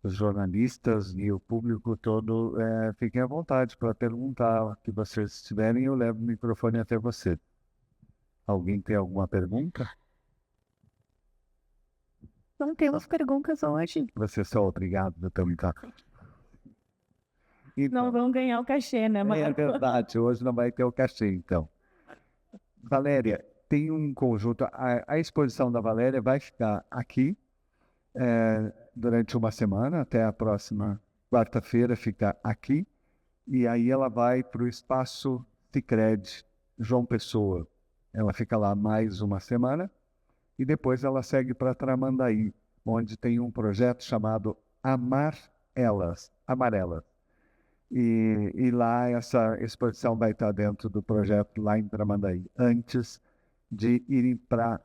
os jornalistas e o público todo, fiquem à vontade para perguntar o que vocês tiverem. Eu levo o microfone até você. Alguém tem alguma pergunta? Não temos perguntas hoje. Você é só obrigado a perguntar. Não vão ganhar o cachê, né, É Marco? verdade, hoje não vai ter o cachê, então. Valéria, tem um conjunto, a exposição da Valéria vai ficar aqui durante uma semana, até a próxima quarta-feira fica aqui, e aí ela vai para o Espaço Sicredi João Pessoa. Ela fica lá mais uma semana, e depois ela segue para Tramandaí, onde tem um projeto chamado Amar Elas, Amarelas. E lá essa exposição vai estar dentro do projeto lá em Tramandaí, antes de irem para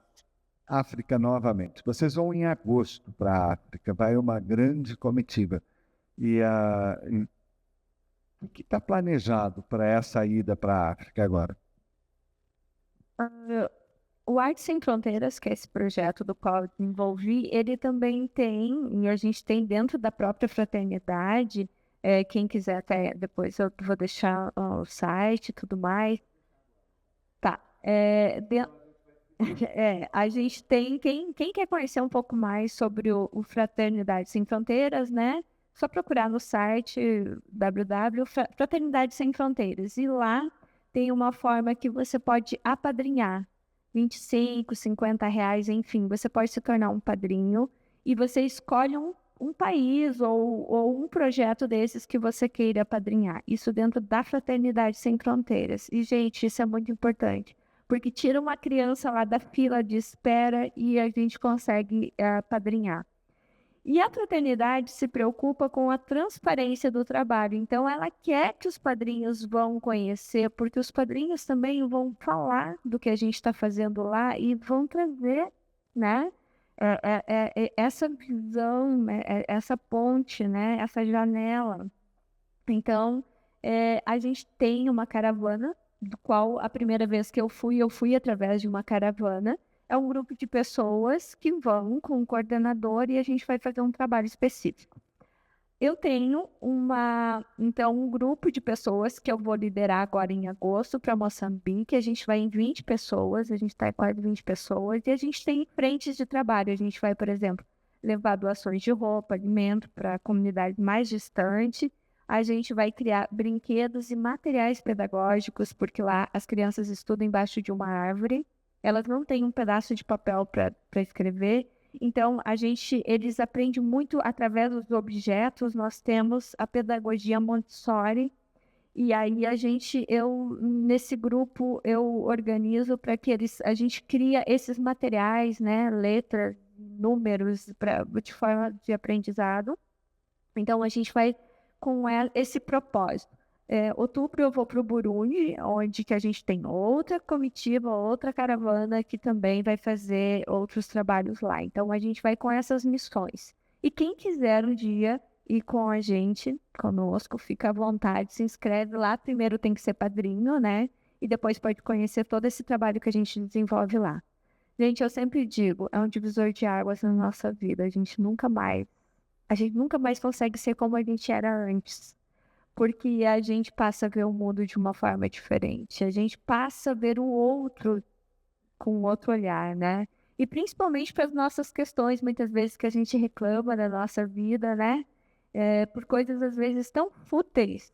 África novamente. Vocês vão em agosto para a África, vai uma grande comitiva. E o que está planejado para essa ida para a África agora? O Arte Sem Fronteiras, que é esse projeto do qual eu desenvolvi, ele também tem, e a gente tem dentro da própria fraternidade, quem quiser até depois eu vou deixar o site e tudo mais. Tá. A gente tem, quem quer conhecer um pouco mais sobre o Fraternidade Sem Fronteiras, né? Só procurar no site www.fraternidade Sem Fronteiras. E lá tem uma forma que você pode apadrinhar. 25, 50 reais, enfim. Você pode se tornar um padrinho e você escolhe um país ou um projeto desses que você queira apadrinhar. Isso dentro da Fraternidade Sem Fronteiras. E, gente, isso é muito importante. Porque tira uma criança lá da fila de espera e a gente consegue apadrinhar. E a fraternidade se preocupa com a transparência do trabalho. Então, ela quer que os padrinhos vão conhecer, porque os padrinhos também vão falar do que a gente está fazendo lá e vão trazer, né, essa visão, essa ponte, né, essa janela. Então, a gente tem uma caravana, do qual a primeira vez que eu fui através de uma caravana. É um grupo de pessoas que vão com um coordenador e a gente vai fazer um trabalho específico. Eu tenho um grupo de pessoas que eu vou liderar agora em agosto para Moçambique. A gente vai em 20 pessoas, a gente está em quase 20 pessoas, e a gente tem frentes de trabalho. A gente vai, por exemplo, levar doações de roupa, alimento para comunidades mais distantes. A gente vai criar brinquedos e materiais pedagógicos, porque lá as crianças estudam embaixo de uma árvore. Elas não têm um pedaço de papel para escrever. Então, eles aprendem muito através dos objetos. Nós temos a pedagogia Montessori, e aí nesse grupo, eu organizo para que a gente cria esses materiais, né, letras, números, de forma de aprendizado. Então, a gente vai com esse propósito. Outubro eu vou para o Burundi, onde que a gente tem outra comitiva, outra caravana que também vai fazer outros trabalhos lá. Então, a gente vai com essas missões. E quem quiser um dia ir com a gente, conosco, fica à vontade, se inscreve lá. Primeiro tem que ser padrinho, né? E depois pode conhecer todo esse trabalho que a gente desenvolve lá. Gente, eu sempre digo, é um divisor de águas na nossa vida. A gente nunca mais consegue ser como a gente era antes. Porque a gente passa a ver o mundo de uma forma diferente. A gente passa a ver o outro com outro olhar, né? E principalmente pelas nossas questões, muitas vezes, que a gente reclama da nossa vida, né? Por coisas, às vezes, tão fúteis.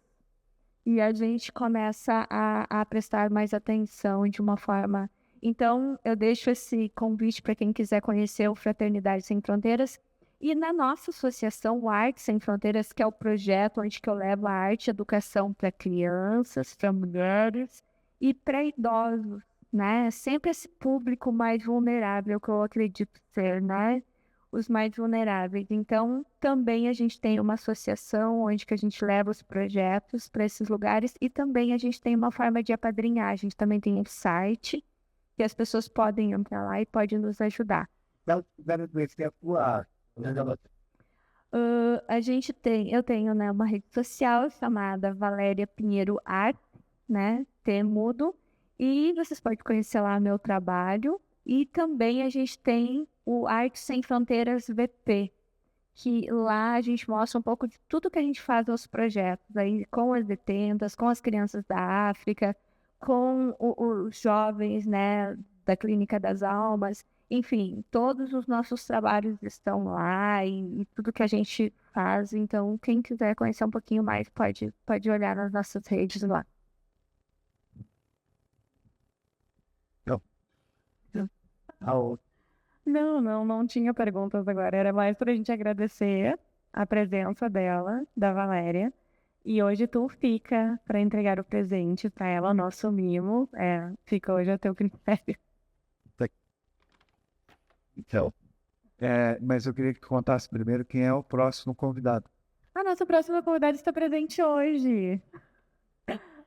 E a gente começa a prestar mais atenção de uma forma... Então, eu deixo esse convite para quem quiser conhecer o Fraternidade Sem Fronteiras. E na nossa associação, o Arte Sem Fronteiras, que é o projeto onde que eu levo a arte e educação para crianças, para mulheres e para idosos, né? Sempre esse público mais vulnerável que eu acredito ser, né? Os mais vulneráveis. Então, também a gente tem uma associação onde que a gente leva os projetos para esses lugares, e também a gente tem uma forma de apadrinhar. A gente também tem um site que as pessoas podem entrar lá e podem nos ajudar. Não tiveram conhecer a tua. Eu tenho, né, uma rede social chamada Valéria Pinheiro Art, né, Temudo, e vocês podem conhecer lá meu trabalho. E também a gente tem o Arte Sem Fronteiras VP, que lá a gente mostra um pouco de tudo que a gente faz nos projetos, aí com as detentas, com as crianças da África, com os jovens, né, da Clínica das Almas. Enfim, todos os nossos trabalhos estão lá, e tudo que a gente faz. Então, quem quiser conhecer um pouquinho mais, pode olhar nas nossas redes lá. Não tinha perguntas agora. Era mais para a gente agradecer a presença dela, da Valéria. E hoje tu fica para entregar o presente para ela, nosso mimo. Fica hoje a teu critério. Então, mas eu queria que tu contasse primeiro quem é o próximo convidado. A nossa próxima convidada está presente hoje.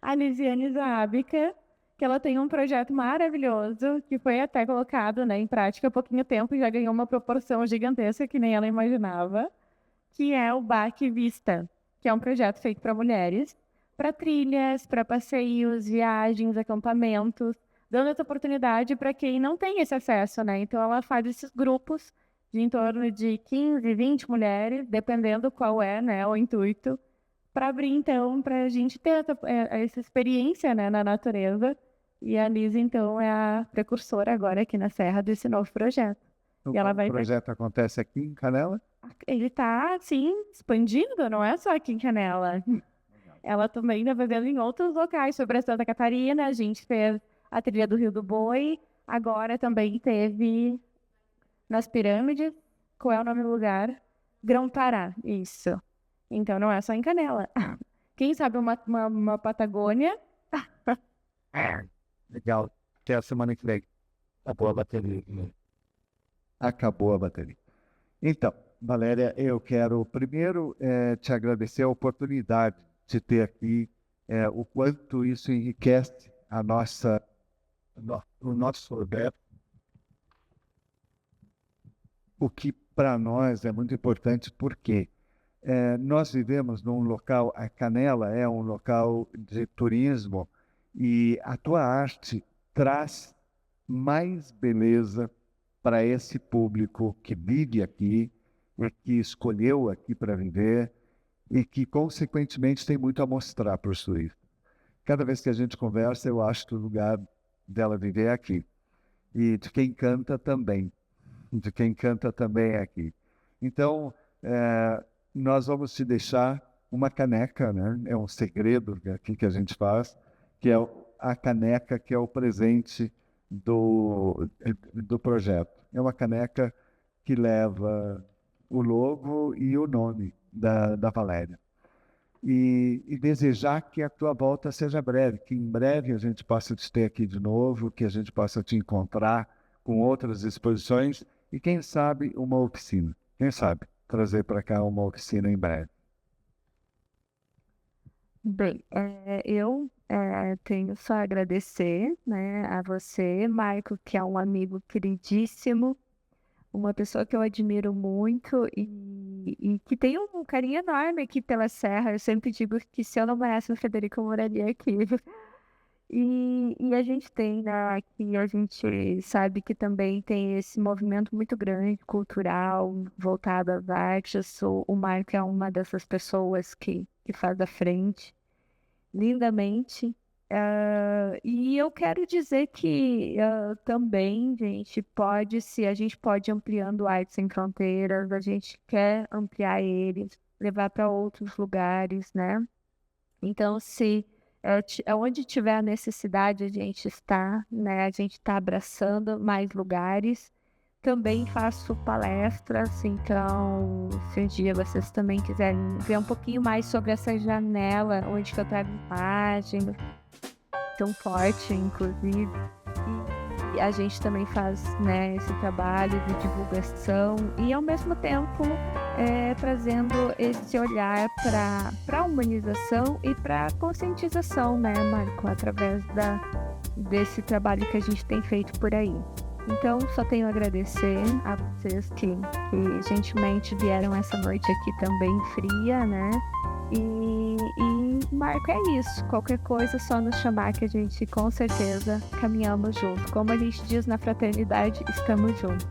A Lisiane Zábica, que ela tem um projeto maravilhoso, que foi até colocado, né, em prática há pouquinho tempo e já ganhou uma proporção gigantesca que nem ela imaginava, que é o Baque Vista, que é um projeto feito para mulheres, para trilhas, para passeios, viagens, acampamentos, dando essa oportunidade para quem não tem esse acesso, né? Então, ela faz esses grupos de em torno de 15, 20 mulheres, dependendo qual é, né, o intuito, para abrir, então, para a gente ter essa experiência, né, na natureza. E a Liz, então, é a precursora agora aqui na Serra desse novo projeto. E ela vai O projeto acontece aqui em Canela? Ele está, assim, expandindo, não é só aqui em Canela. Ela também está fazendo em outros locais, sobre a Santa Catarina. A gente fez a trilha do Rio do Boi. Agora também teve nas Pirâmides. Qual é o nome do lugar? Grão-Pará, isso. Então não é só em Canela. Quem sabe uma Patagônia? Legal. Até a semana que vem. Acabou a bateria. Acabou a bateria. Então, Valéria, eu quero primeiro te agradecer a oportunidade de ter aqui, o quanto isso enriquece o nosso projeto, o que para nós é muito importante, porque nós vivemos num local, a Canela é um local de turismo, e a tua arte traz mais beleza para esse público que vive aqui, e que escolheu aqui para viver. e que, consequentemente, tem muito a mostrar para o turista. Cada vez que a gente conversa, eu acho que o lugar dela viver é aqui. E de quem canta também. De quem canta também é aqui. Então, nós vamos te deixar uma caneca, né? É um segredo aqui que a gente faz, que é a caneca que é o presente do projeto. É uma caneca que leva o logo e o nome da Valéria. E desejar que a tua volta seja breve, que em breve a gente possa te ter aqui de novo, que a gente possa te encontrar com outras exposições e, quem sabe, uma oficina. Quem sabe trazer para cá uma oficina em breve. Bem, eu tenho só a agradecer, né, a você, Marco, que é um amigo queridíssimo, uma pessoa que eu admiro muito e que tem um carinho enorme aqui pela Serra. Eu sempre digo que se eu não morasse no Frederico, eu moraria aqui. E a gente tem, né, aqui, a gente sabe que também tem esse movimento muito grande, cultural, voltado às artes. O Marco é uma dessas pessoas que faz a frente, lindamente. E eu quero dizer que também, gente, a gente pode ir ampliando Artes Sem Fronteiras, a gente quer ampliar eles, levar para outros lugares, né? Então, se onde tiver a necessidade, a gente está, né? A gente está abraçando mais lugares. Também faço palestras, então, se um dia vocês também quiserem ver um pouquinho mais sobre essa janela, onde que eu trago imagens, tão forte, inclusive. E a gente também faz, né, esse trabalho de divulgação e, ao mesmo tempo, trazendo esse olhar para a humanização e para a conscientização, né, Marco, através desse trabalho que a gente tem feito por aí. Então, só tenho a agradecer a vocês que gentilmente vieram essa noite aqui também fria, né? E Marco, é isso. Qualquer coisa, é só nos chamar que a gente com certeza caminhamos junto. Como a gente diz na fraternidade, estamos juntos.